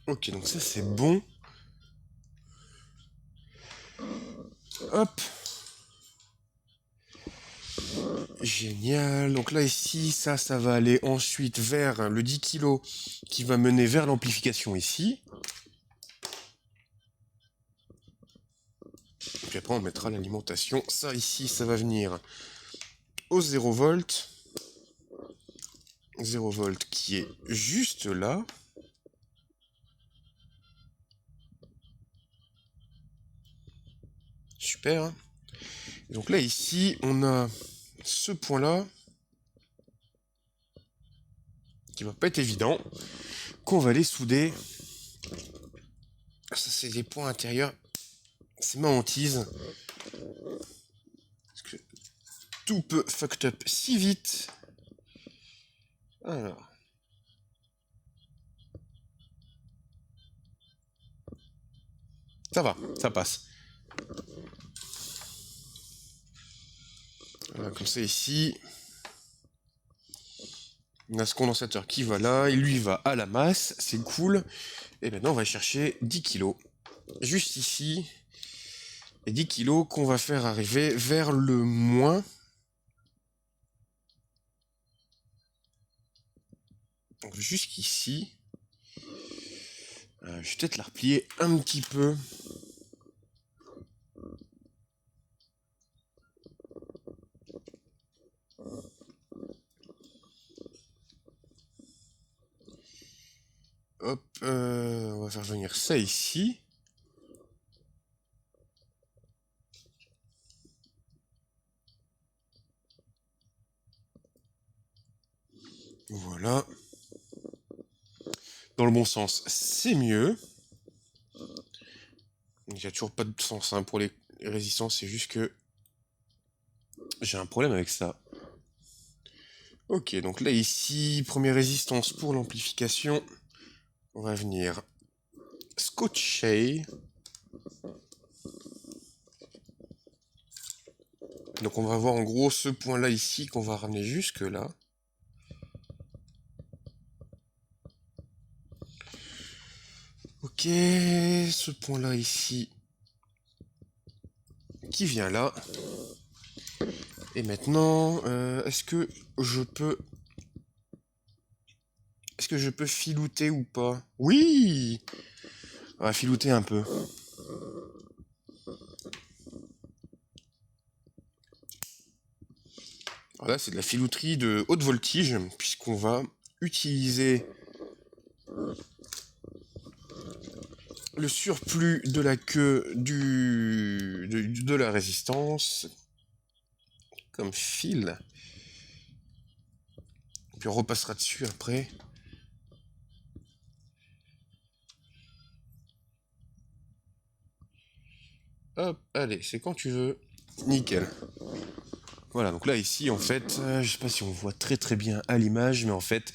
Ok, donc ça, c'est bon. Hop. Génial. Donc là, ici, ça va aller ensuite vers le 10 kg qui va mener vers l'amplification ici. Puis après, on mettra l'alimentation. Ça, ici, ça va venir au 0 volt. 0 volt qui est juste là. Super. Donc là, ici, on a ce point-là qui va pas être évident, qu'on va aller souder. Ça, c'est des points intérieurs. C'est ma hantise. Parce que tout peut fucked up si vite. Alors. Ça va, ça passe. Voilà, comme ça ici. On a ce condensateur qui va là, et lui va à la masse, c'est cool. Et maintenant on va chercher 10 kg. Juste ici. Et 10 kg qu'on va faire arriver vers le moins. Donc jusqu'ici. Je vais peut-être la replier un petit peu. Hop, on va faire venir ça ici. Voilà. Dans le bon sens, c'est mieux. Il n'y a toujours pas de sens hein, pour les résistances, c'est juste que j'ai un problème avec ça. Ok, donc là ici, première résistance pour l'amplification. On va venir scotcher. Donc on va voir en gros ce point-là ici qu'on va ramener jusque là. Ok, ce point-là ici qui vient là. Et maintenant, est-ce que je peux filouter ou pas? Oui! On va filouter un peu. Alors là, c'est de la filouterie de haute voltige, puisqu'on va utiliser le surplus de la queue de la résistance comme fil. Puis on repassera dessus après. Hop, allez, c'est quand tu veux. Nickel. Voilà, donc là, ici, en fait, je sais pas si on voit très très bien à l'image, mais en fait,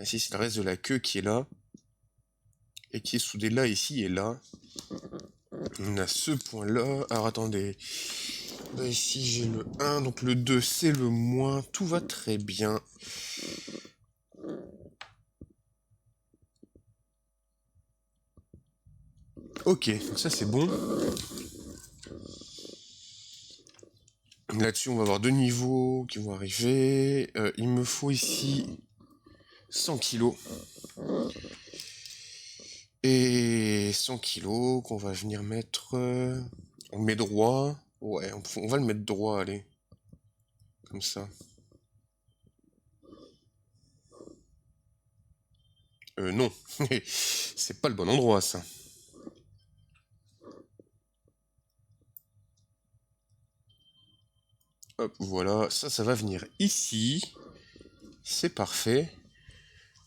ici, c'est le reste de la queue qui est là. Et qui est soudé là, ici et là. On a ce point-là. Alors, attendez. Là, ici, j'ai le 1, donc le 2, c'est le moins. Tout va très bien. Ok, donc ça, c'est bon. Là-dessus, on va avoir deux niveaux qui vont arriver. Il me faut ici 100 kilos. Et 100 kilos qu'on va venir mettre... on met droit. Ouais, on va le mettre droit, allez. Comme ça. Non. C'est pas le bon endroit, ça. Hop, voilà. Ça va venir ici. C'est parfait.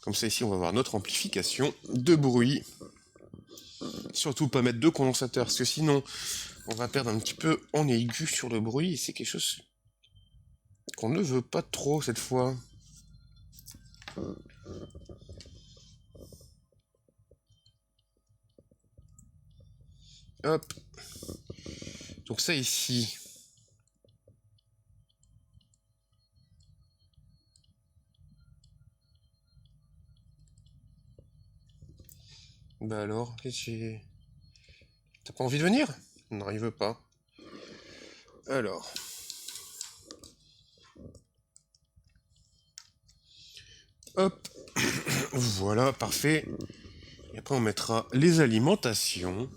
Comme ça, ici, on va avoir notre amplification de bruit. Surtout pas mettre deux condensateurs, parce que sinon, on va perdre un petit peu en aigu sur le bruit, et c'est quelque chose qu'on ne veut pas trop cette fois. Hop. Donc ça ici. Bah alors, t'as pas envie de venir? On n'arrive pas. Alors. Hop. Voilà, parfait. Et après, on mettra les alimentations.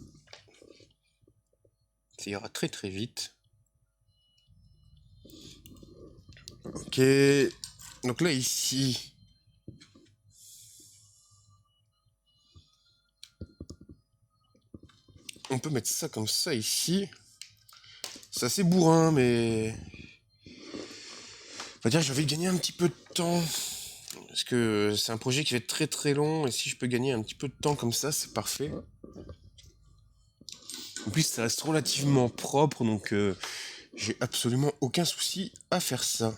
Ça ira très très vite. Ok. Donc là, ici. On peut mettre ça comme ça ici. C'est assez bourrin, mais... On va dire que j'ai envie de gagner un petit peu de temps. Parce que c'est un projet qui va être très très long. Et si je peux gagner un petit peu de temps comme ça, c'est parfait. En plus, ça reste relativement propre, donc j'ai absolument aucun souci à faire ça.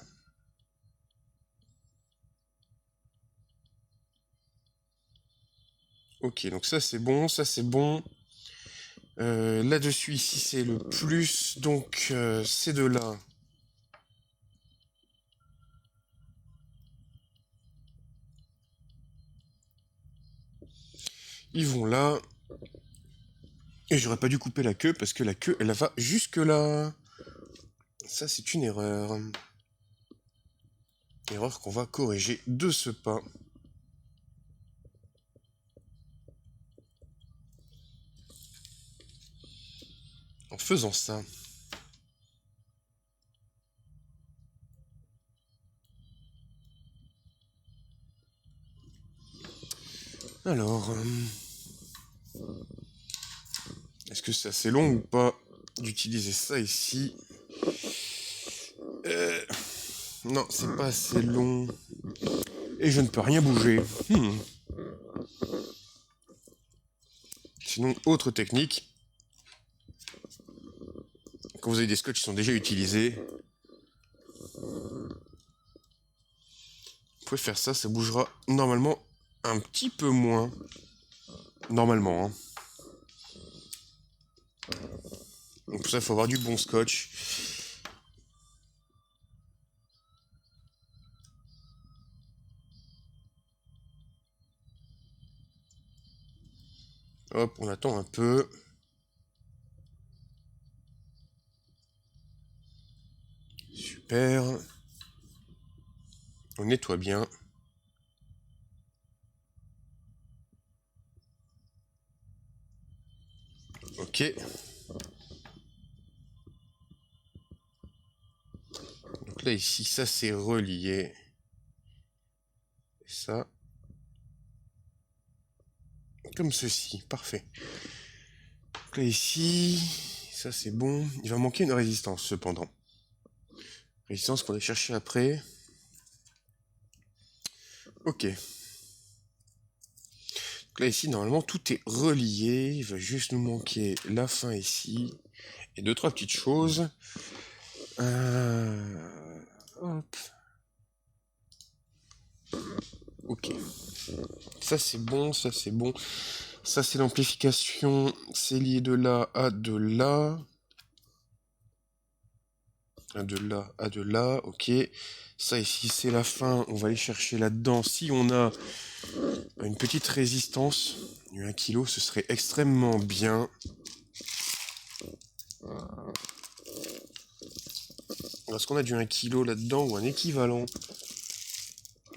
Ok, donc ça c'est bon, ça c'est bon. Là-dessus, ici, c'est le plus, donc ces deux-là. Ils vont là. Et j'aurais pas dû couper la queue, parce que la queue, elle va jusque là. Ça, c'est une erreur. Erreur qu'on va corriger de ce pas. En faisant ça. Alors, est-ce que c'est assez long ou pas d'utiliser ça ici? Non, c'est pas assez long. Et je ne peux rien bouger. Sinon, autre technique. Quand vous avez des scotch qui sont déjà utilisés, vous pouvez faire ça, ça bougera normalement un petit peu moins. Normalement, hein. Donc pour ça, il faut avoir du bon scotch. Hop, on attend un peu. Super. On nettoie bien. Ok. Donc là, ici, ça c'est relié. Et ça. Comme ceci. Parfait. Donc là, ici, ça c'est bon. Il va manquer une résistance, cependant. Résistance qu'on va chercher après. Ok. Donc là, ici, normalement, tout est relié. Il va juste nous manquer la fin ici. Et deux, trois petites choses. Hop. Ok. Ça, c'est bon, ça, c'est bon. Ça, c'est l'amplification. C'est lié de là à de là. De là à de là, ok. Ça ici, c'est la fin. On va aller chercher là-dedans. Si on a une petite résistance, du 1 kg, ce serait extrêmement bien. Est-ce qu'on a du 1 kg là-dedans ou un équivalent?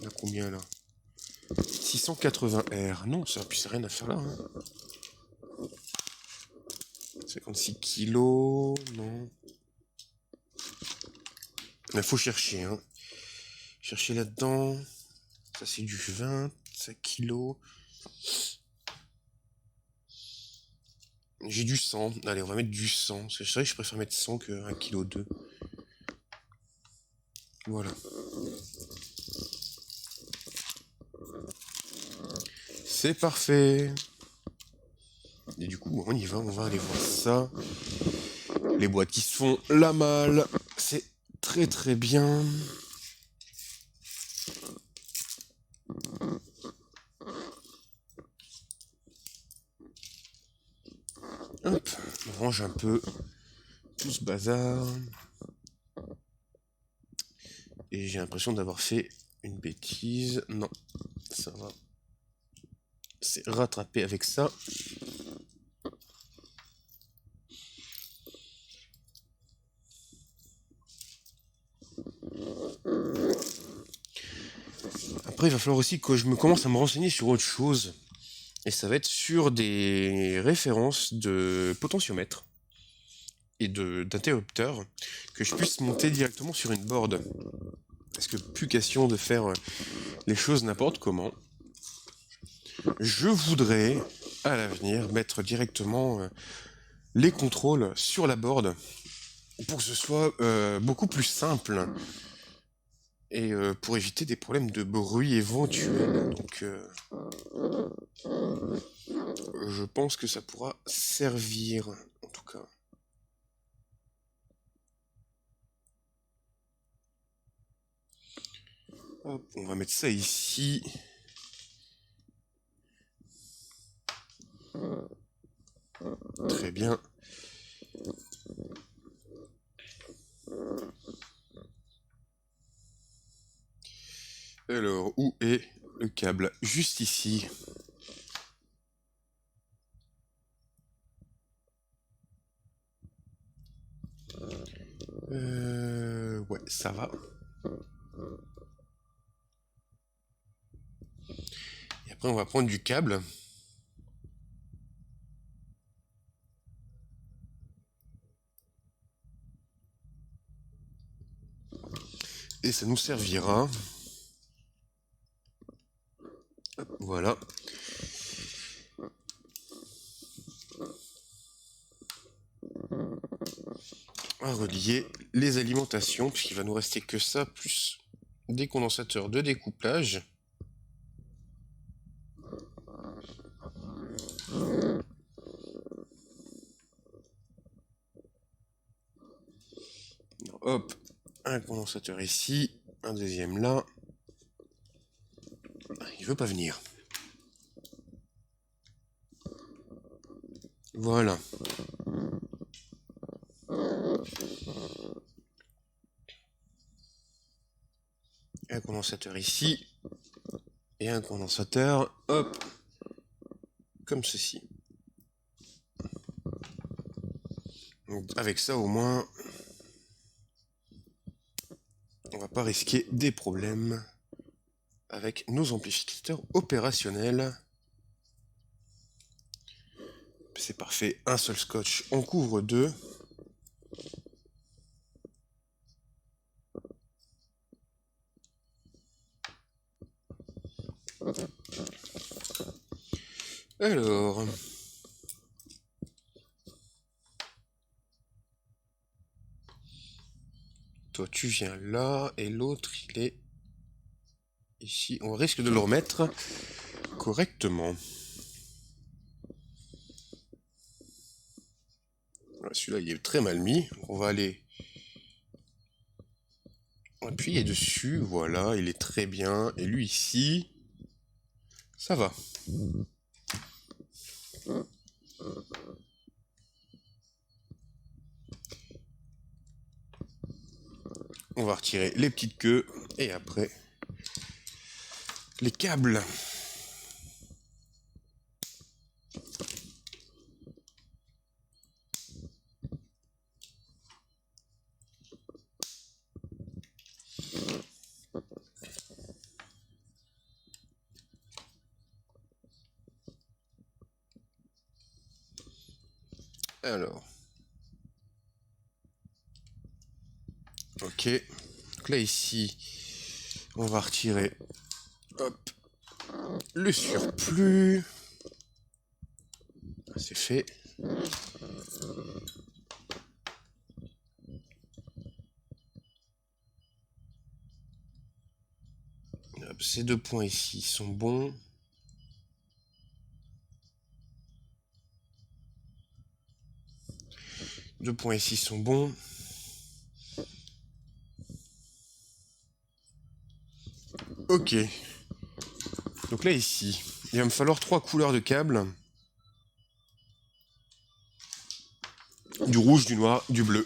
On a combien là? 680 R. Non, ça n'a rien à faire là. Hein. 56 kilos, non. Il faut chercher, hein. Chercher là-dedans. Ça, c'est du 20 kilos. J'ai du 100. Allez, on va mettre du 100. C'est vrai que je préfère mettre 100 que 1,2 kg. Voilà. C'est parfait. Et du coup, on y va, on va aller voir ça. Les boîtes qui se font la malle. C'est très très bien. Hop, on range un peu tout ce bazar. Et j'ai l'impression d'avoir fait une bêtise. Non, ça va. C'est rattrapé avec ça. Après, il va falloir aussi que je commence à me renseigner sur autre chose. Et ça va être sur des références de potentiomètre et d'interrupteurs que je puisse monter directement sur une board. Parce que plus question de faire les choses n'importe comment. Je voudrais, à l'avenir, mettre directement les contrôles sur la board pour que ce soit beaucoup plus simple et pour éviter des problèmes de bruit éventuels. Donc, je pense que ça pourra servir, en tout cas. Hop, on va mettre ça ici. Très bien. Alors, où est le câble? Juste ici. Ouais, ça va. Et après, on va prendre du câble. Et ça nous servira. Hop, voilà. à relier les alimentations, puisqu'il va nous rester que ça, plus des condensateurs de découplage. Hop, un condensateur ici, un deuxième là. Il veut pas venir. Voilà. Un condensateur ici. Et un condensateur, hop, comme ceci. Donc avec ça au moins, on va pas risquer des problèmes avec nos amplificateurs opérationnels. C'est parfait, un seul scotch, on couvre deux. Alors, toi tu viens là et l'autre il est ici. On risque de le remettre correctement. Voilà, celui-là il est très mal mis. On va aller appuyer dessus. Voilà, il est très bien. Et lui ici, ça va. On va retirer les petites queues et après les câbles. Alors. Ok. Donc là ici, on va retirer hop, le surplus. C'est fait. Hop, ces deux points ici sont bons. Deux points ici sont bons. Ok. Donc là ici, il va me falloir 3 couleurs de câbles. Du rouge, du noir, du bleu.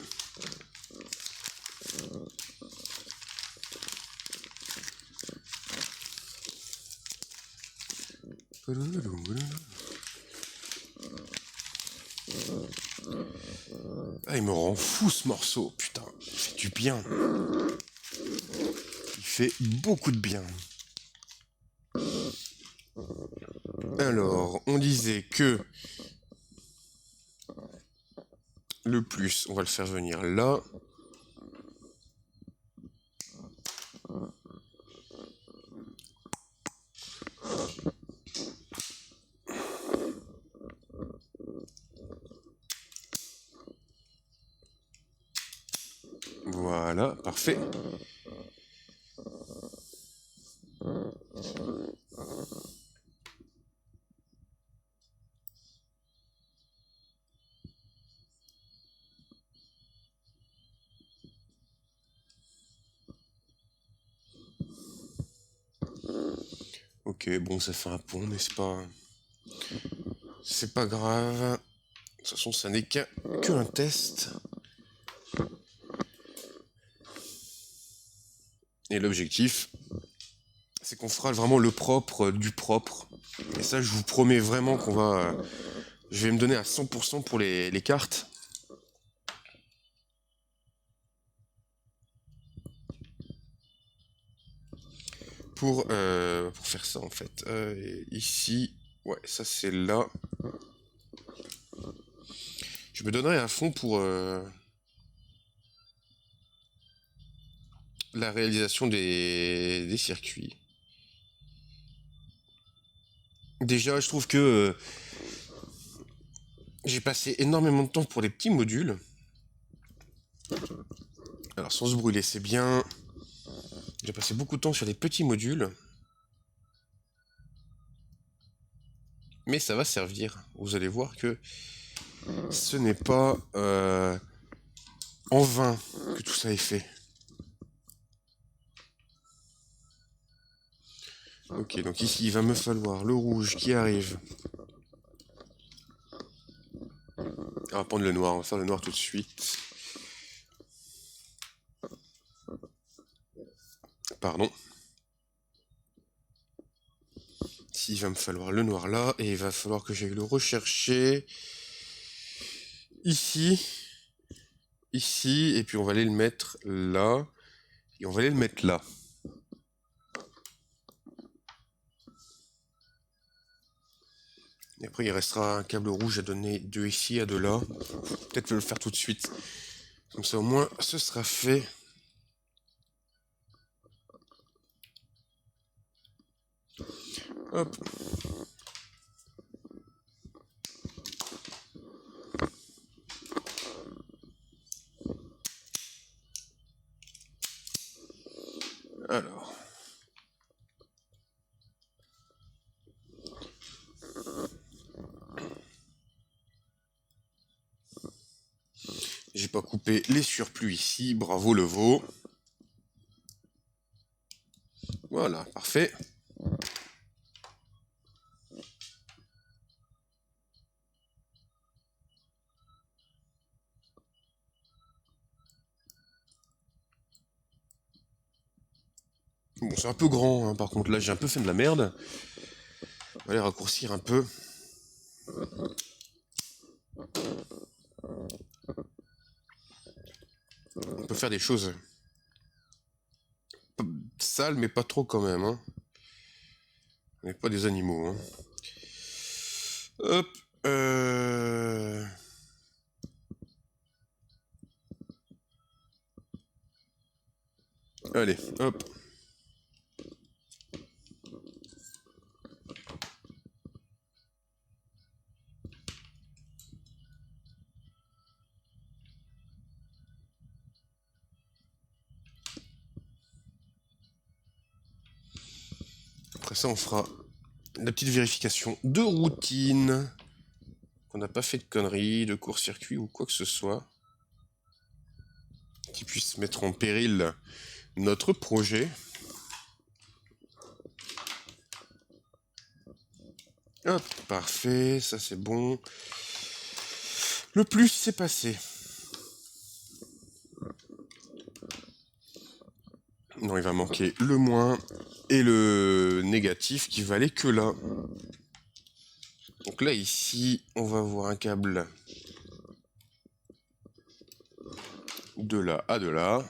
Ah, il me rend fou ce morceau, putain, il fait du bien. Il fait beaucoup de bien. Alors, on disait que le plus, on va le faire venir là. Voilà, parfait. Ok, bon, ça fait un pont, mais c'est pas grave. De toute façon, ça n'est qu'un test. Et l'objectif, c'est qu'on fera vraiment le propre du propre. Et ça, je vous promets vraiment qu'on va... je vais me donner à 100% pour les cartes. Pour faire ça, en fait. Ici, ouais, ça c'est là. Je me donnerai à fond pour la réalisation des circuits. Déjà, je trouve que j'ai passé énormément de temps pour les petits modules. Alors sans se brûler, c'est bien. J'ai passé beaucoup de temps sur les petits modules. Mais ça va servir. Vous allez voir que ce n'est pas en vain que tout ça est fait. Ok, donc ici, il va me falloir le rouge qui arrive. On va prendre le noir, on va faire le noir tout de suite. Pardon. Ici, il va me falloir le noir là, et il va falloir que j'aille le rechercher. Ici. Ici, et puis on va aller le mettre là. Et on va aller le mettre là. Et après, il restera un câble rouge à donner de ici à de là. Peut-être le faire tout de suite. Comme ça, au moins, ce sera fait. Hop. Alors. J'ai pas coupé les surplus ici. Bravo le veau. Voilà, parfait. Bon, c'est un peu grand, hein, par contre. Là, j'ai un peu fait de la merde. On va aller raccourcir un peu. On peut faire des choses sales, mais pas trop quand même. Hein. On n'est pas des animaux. Hein. Hop. Allez, hop. Après ça, on fera la petite vérification de routine. Qu'on n'a pas fait de conneries, de court-circuit ou quoi que ce soit. Qui puisse mettre en péril notre projet. Hop, parfait, ça c'est bon. Le plus c'est passé. Non, il va manquer le moins et le négatif qui va aller que là. Donc là, ici, on va avoir un câble de là à de là.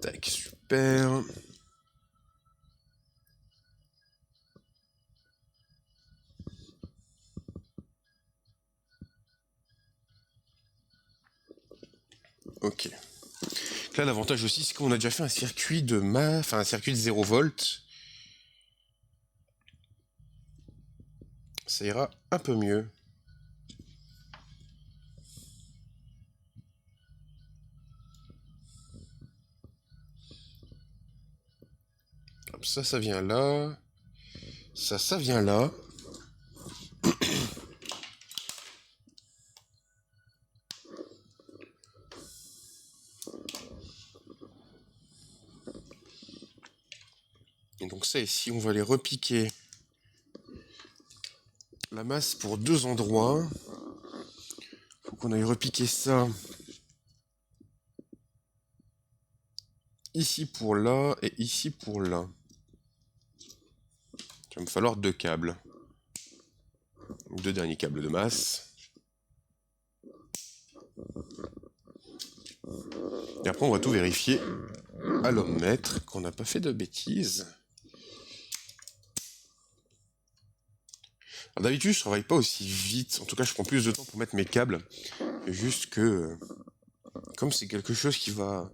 Tac, super. Ok. Là, l'avantage aussi, c'est qu'on a déjà fait un circuit de un circuit de 0 volts. Ça ira un peu mieux. Hop, ça vient là. Ça vient là. Et donc ça ici, on va aller repiquer la masse pour deux endroits. Faut qu'on aille repiquer ça ici pour là et ici pour là. Il va me falloir deux câbles. Deux derniers câbles de masse. Et après on va tout vérifier à l'ohmmètre qu'on n'a pas fait de bêtises. D'habitude je travaille pas aussi vite, en tout cas je prends plus de temps pour mettre mes câbles. Juste que comme c'est quelque chose qui va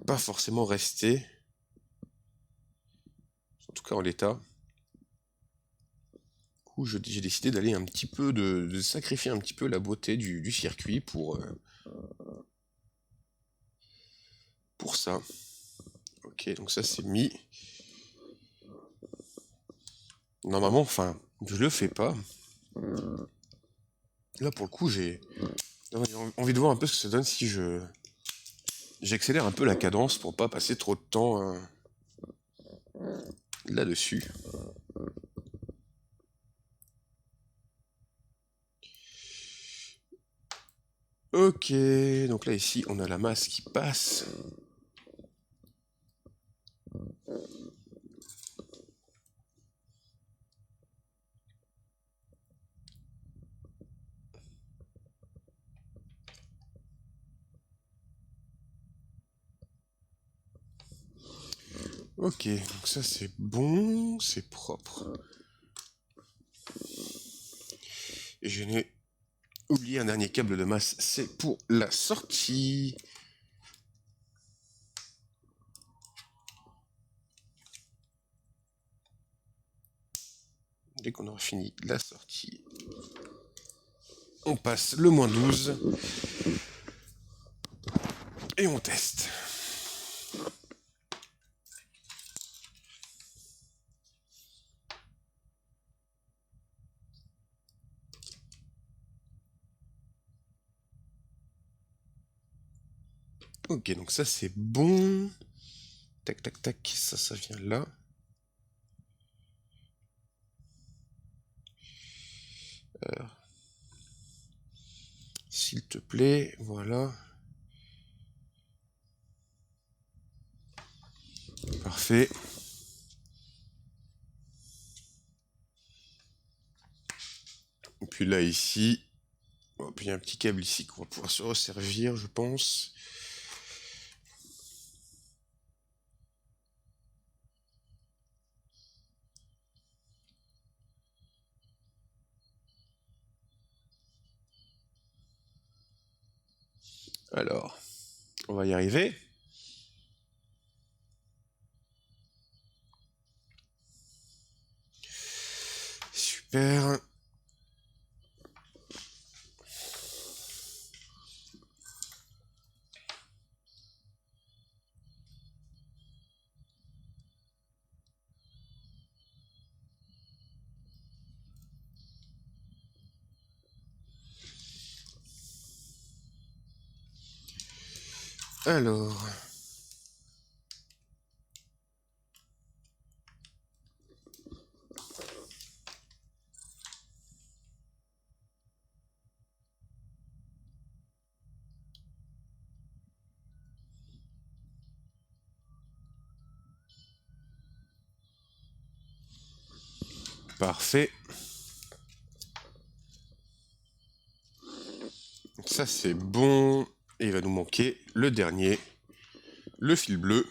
pas forcément rester, en tout cas en l'état, où j'ai décidé d'aller un petit peu, de sacrifier un petit peu la beauté du circuit pour ça. Ok, donc ça c'est mis. Normalement, enfin, je le fais pas. Là pour le coup, j'ai envie de voir un peu ce que ça donne si j'accélère un peu la cadence pour pas passer trop de temps là-dessus. Ok, donc là ici on a la masse qui passe. Ok, donc ça c'est bon, c'est propre. Et je n'ai oublié un dernier câble de masse, c'est pour la sortie. Dès qu'on aura fini la sortie, on passe le -12 et on teste. Ok, donc ça c'est bon. Tac, tac, tac, ça vient là. S'il te plaît, voilà. Parfait. Et puis là, ici, oh, puis il y a un petit câble ici qu'on va pouvoir se resservir, je pense. Alors, on va y arriver. Super. Alors... Parfait. Ça c'est bon. Et il va nous manquer le dernier, le fil bleu.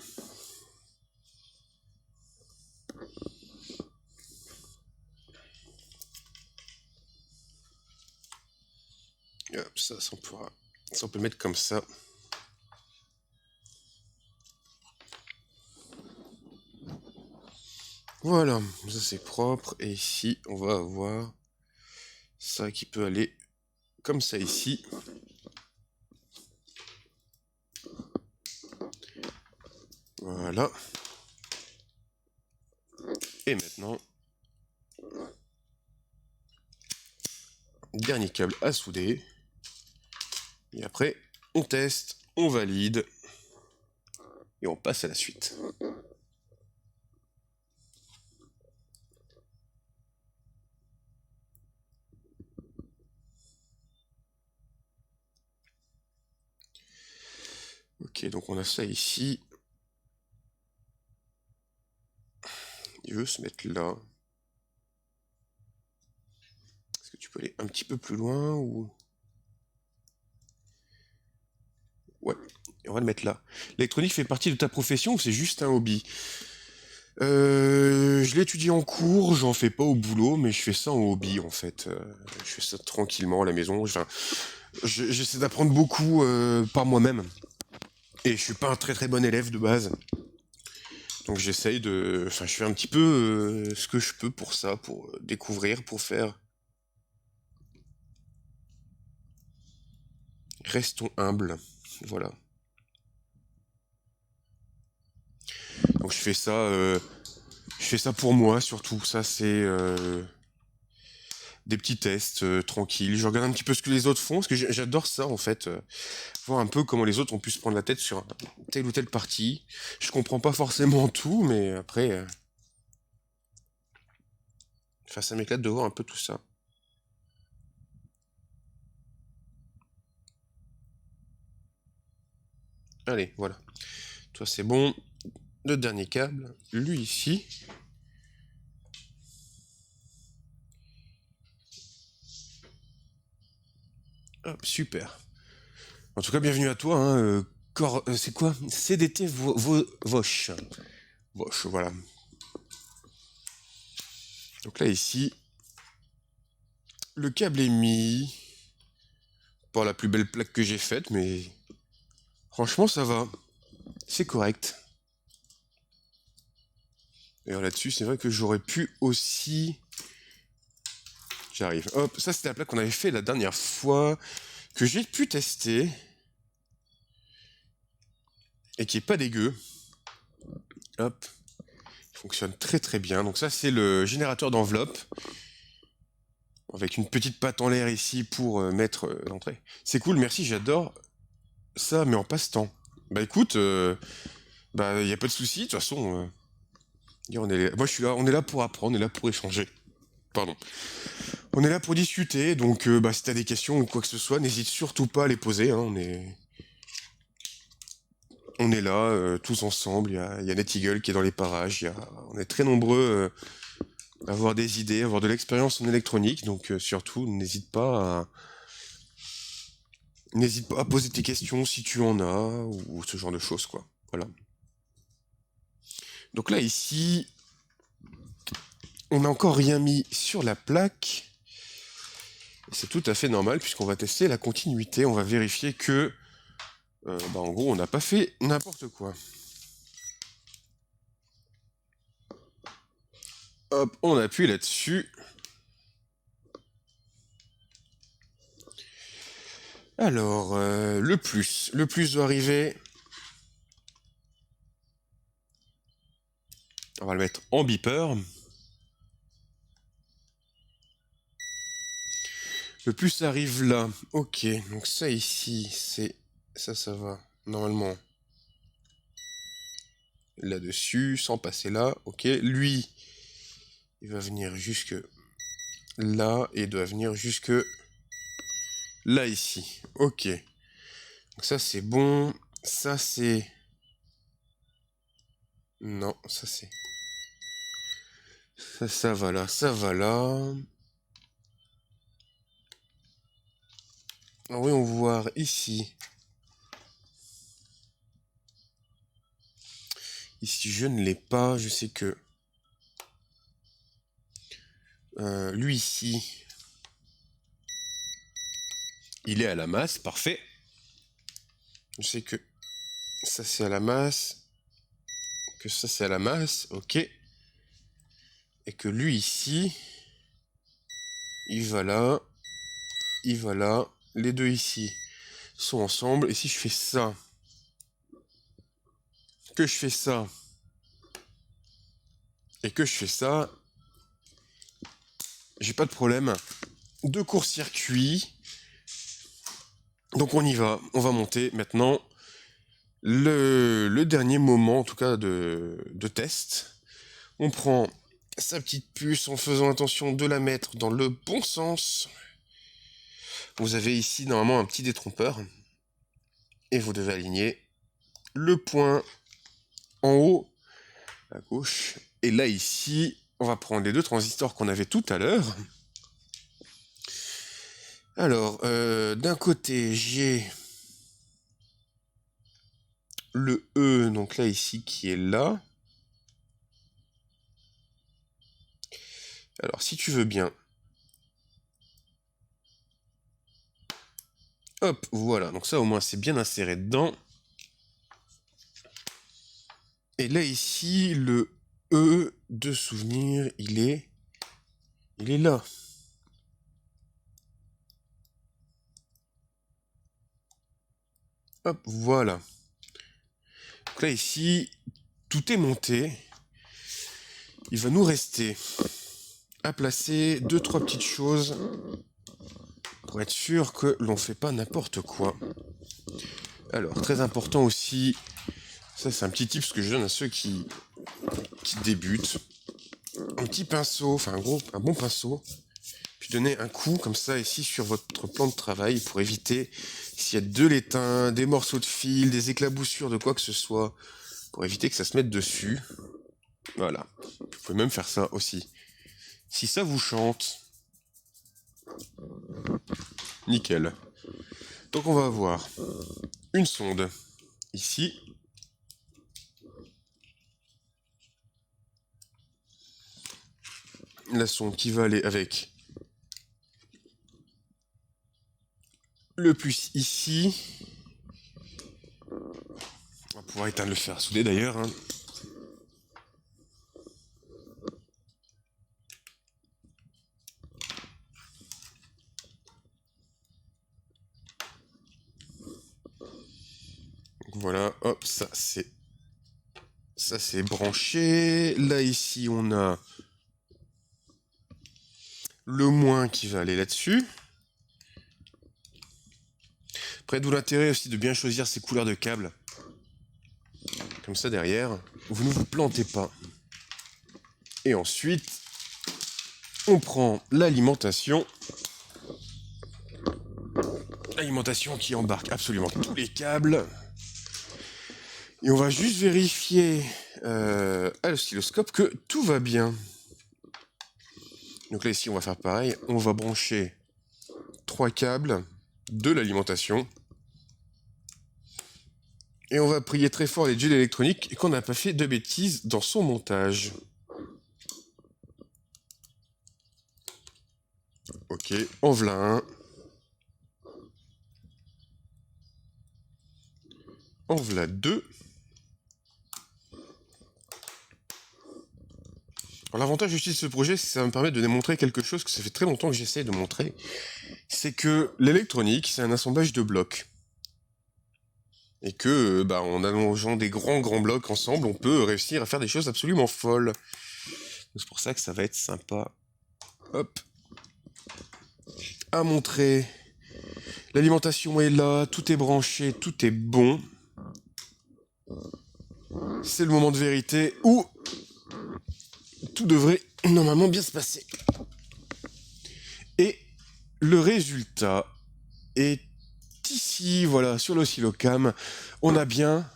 Hop, ça on peut le mettre comme ça. Voilà, ça c'est propre. Et ici, on va avoir ça qui peut aller comme ça ici. Voilà. Et maintenant, dernier câble à souder. Et après, on teste, on valide. Et on passe à la suite. Ok, donc on a ça ici. Il veut se mettre là. Est-ce que tu peux aller un petit peu plus loin ou... Ouais, on va le mettre là. L'électronique fait partie de ta profession ou c'est juste un hobby? Je l'étudie en cours, j'en fais pas au boulot, mais je fais ça en hobby en fait. Je fais ça tranquillement à la maison. J'essaie d'apprendre beaucoup par moi-même. Et je suis pas un très très bon élève de base. Donc j'essaye de... Enfin, je fais un petit peu ce que je peux pour ça, pour découvrir, pour faire. Restons humbles. Voilà. Donc je fais ça pour moi surtout. Ça c'est des petits tests tranquilles. Je regarde un petit peu ce que les autres font, parce que j'adore ça en fait. Voir un peu comment les autres ont pu se prendre la tête sur telle ou telle partie. Je comprends pas forcément tout, mais après... Enfin, ça m'éclate de voir un peu tout ça. Allez, voilà. Toi, c'est bon. Le dernier câble, lui ici. Hop, super. En tout cas, bienvenue à toi. Hein, c'est quoi CDT Vosh. Vosh, voilà. Donc là, ici, le câble est mis. Pas la plus belle plaque que j'ai faite, mais franchement, ça va. C'est correct. Et là-dessus, c'est vrai que j'aurais pu aussi... J'arrive. Hop, ça c'était la plaque qu'on avait fait la dernière fois, que j'ai pu tester, et qui est pas dégueu. Hop. Il fonctionne très très bien. Donc ça c'est le générateur d'enveloppe, avec une petite patte en l'air ici pour mettre l'entrée. C'est cool, merci, j'adore ça, mais en passe-temps. Bah écoute, bah y a pas de souci, de toute façon... moi je suis là, on est là pour apprendre, on est là pour échanger. Pardon. On est là pour discuter, donc bah, si t'as des questions ou quoi que ce soit, n'hésite surtout pas à les poser. Hein, on est là, tous ensemble. Il y a Net Eagle qui est dans les parages. On est très nombreux à avoir des idées, à avoir de l'expérience en électronique. Donc surtout, n'hésite pas à poser tes questions si tu en as, ou ce genre de choses, quoi. Voilà. Donc là, ici, on n'a encore rien mis sur la plaque. C'est tout à fait normal, puisqu'on va tester la continuité. On va vérifier que, bah, en gros, on n'a pas fait n'importe quoi. Hop, on appuie là-dessus. Alors, le plus doit arriver. On va le mettre en beeper. Le plus arrive là. Ok, donc ça ici, c'est... Ça va. Normalement. Là-dessus, sans passer là. Ok, lui, il va venir jusque là, et il doit venir jusque là, ici. Ok. Donc ça, c'est bon. Ça, c'est... Non, ça, c'est... Ça va là, ça va là. Alors, voyons voir ici. Ici, je ne l'ai pas. Je sais que... lui, ici... Il est à la masse, parfait. Je sais que ça, c'est à la masse. Que ça, c'est à la masse, ok. Et que lui, ici... Il va là. Il va là. Les deux ici sont ensemble. Et si je fais ça... Que je fais ça... Et que je fais ça... J'ai pas de problème de court-circuit. Donc on y va, on va monter maintenant le dernier moment, en tout cas de test. On prend sa petite puce en faisant attention de la mettre dans le bon sens. Vous avez ici normalement un petit détrompeur. Et vous devez aligner le point en haut à gauche. Et là ici, on va prendre les deux transistors qu'on avait tout à l'heure. Alors, d'un côté, j'ai le E, donc là ici, qui est là. Alors, si tu veux bien, Hop, voilà. Donc ça, au moins, c'est bien inséré dedans. Et là, ici, le E de souvenir, il est là. Hop, voilà. Donc là, ici, tout est monté. Il va nous rester à placer 2-3 petites choses pour être sûr que l'on ne fait pas n'importe quoi. Alors, très important aussi, ça c'est un petit tip que je donne à ceux qui débutent. Un petit pinceau, enfin un bon pinceau, puis donner un coup comme ça ici sur votre plan de travail pour éviter s'il y a de l'étain, des morceaux de fil, des éclaboussures de quoi que ce soit, pour éviter que ça se mette dessus. Voilà. Vous pouvez même faire ça aussi. Si ça vous chante, nickel. Donc on va avoir une sonde ici. La sonde qui va aller avec le plus ici. On va pouvoir éteindre le fer à souder d'ailleurs. Hein. Donc voilà, hop, ça c'est branché. Là ici on a le moins qui va aller là-dessus. Après d'où l'intérêt aussi de bien choisir ses couleurs de câbles. Comme ça derrière, vous ne vous plantez pas. Et ensuite, on prend l'alimentation. L'alimentation qui embarque absolument tous les câbles. Et on va juste vérifier à l'oscilloscope que tout va bien. Donc là ici on va faire pareil. On va brancher 3 câbles de l'alimentation. Et on va prier très fort les gels électroniques qu'on n'a pas fait de bêtises dans son montage. Ok, en voilà un. En voilà deux. Alors l'avantage aussi de ce projet, c'est que ça va me permettre de démontrer quelque chose que ça fait très longtemps que j'essaie de montrer. C'est que l'électronique, c'est un assemblage de blocs. Et que, en allongeant des grands blocs ensemble, on peut réussir à faire des choses absolument folles. C'est pour ça que ça va être sympa. Hop. À montrer. L'alimentation est là, tout est branché, tout est bon. C'est le moment de vérité où tout devrait normalement bien se passer. Et le résultat est ici, voilà, sur l'oscillocam. On a bien,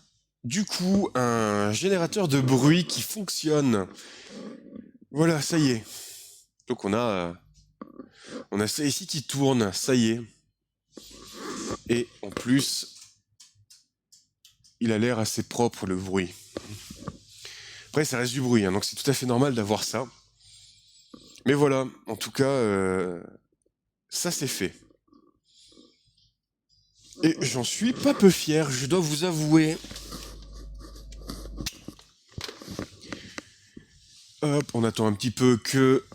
du coup, un générateur de bruit qui fonctionne. Voilà, ça y est. Donc on a ça ici qui tourne, ça y est. Et en plus, il a l'air assez propre le bruit. Après, ça reste du bruit, hein, donc c'est tout à fait normal d'avoir ça. Mais voilà, en tout cas, ça c'est fait. Et j'en suis pas peu fier, je dois vous avouer. Hop, on attend un petit peu que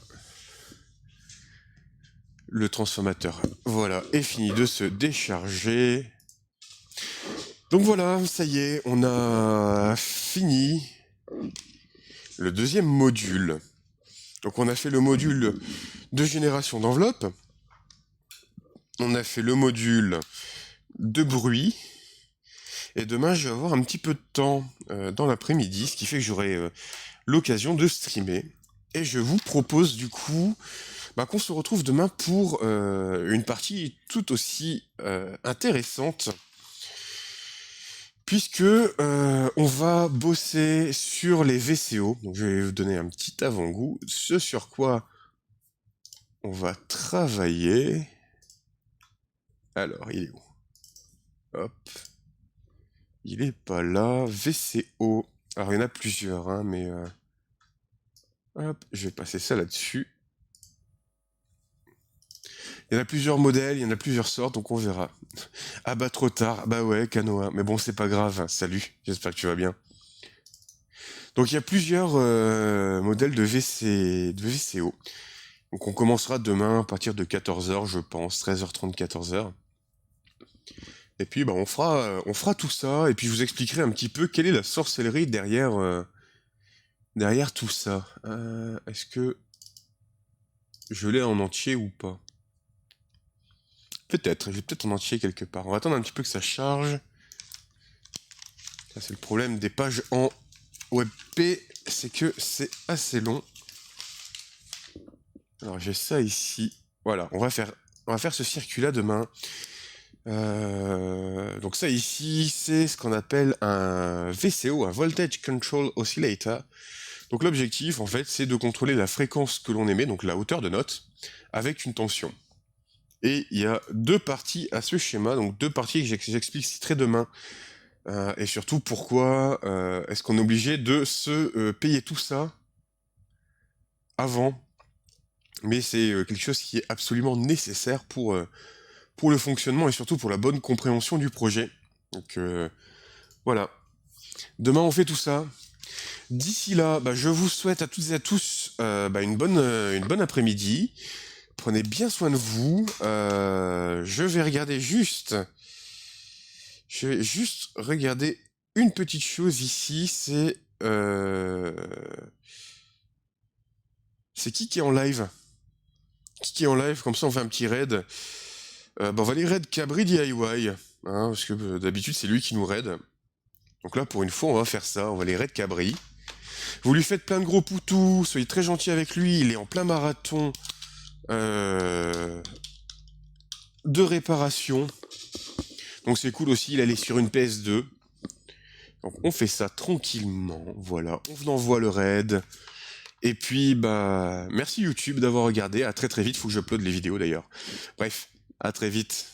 le transformateur, voilà, est fini de se décharger. Donc voilà, ça y est, on a fini le deuxième module. Donc on a fait le module de génération d'enveloppe. On a fait le module de bruit. Et demain, je vais avoir un petit peu de temps dans l'après-midi, ce qui fait que j'aurai l'occasion de streamer. Et je vous propose du coup qu'on se retrouve demain pour une partie tout aussi intéressante. Puisque on va bosser sur les VCO. Donc je vais vous donner un petit avant-goût. Ce sur quoi on va travailler. Alors, il est où? Hop. Il est pas là. VCO. Alors, il y en a plusieurs, hein, mais... hop, je vais passer ça là-dessus. Il y en a plusieurs modèles, il y en a plusieurs sortes, donc on verra. Ah bah trop tard, bah ouais, Canoa. Mais bon, c'est pas grave, salut, j'espère que tu vas bien. Donc il y a plusieurs modèles de VCO. Donc on commencera demain à partir de 14h, je pense, 13h30, 14h. Et puis bah, on fera tout ça, et puis je vous expliquerai un petit peu quelle est la sorcellerie derrière tout ça. Est-ce que je l'ai en entier ou pas? Peut-être, je l'ai peut-être en entier quelque part. On va attendre un petit peu que ça charge. Ça c'est le problème des pages en WebP, c'est que c'est assez long. Alors j'ai ça ici. Voilà, on va faire ce circuit-là demain. Donc ça ici, c'est ce qu'on appelle un VCO, un Voltage Control Oscillator. Donc l'objectif, en fait, c'est de contrôler la fréquence que l'on émet, donc la hauteur de note, avec une tension. Et il y a deux parties à ce schéma, donc deux parties que j'expliquerai demain. Et surtout, pourquoi est-ce qu'on est obligé de se payer tout ça avant? Mais c'est quelque chose qui est absolument nécessaire pour le fonctionnement et surtout pour la bonne compréhension du projet. Donc voilà. Demain, on fait tout ça. D'ici là, je vous souhaite à toutes et à tous une bonne après-midi. Prenez bien soin de vous. Je vais juste regarder une petite chose ici. C'est qui est en live? Qui est en live? Comme ça, on fait un petit raid. On va aller raid Cabri DIY. Hein, parce que d'habitude, c'est lui qui nous raid. Donc là, pour une fois, on va faire ça. On va aller raid Cabri. Vous lui faites plein de gros poutous. Soyez très gentil avec lui. Il est en plein marathon de réparation. Donc c'est cool aussi. Il allait sur une PS2. Donc on fait ça tranquillement. Voilà. On vous envoie le raid. Et puis, merci YouTube d'avoir regardé. À très très vite. Faut que j'uploade les vidéos d'ailleurs. Bref, à très vite.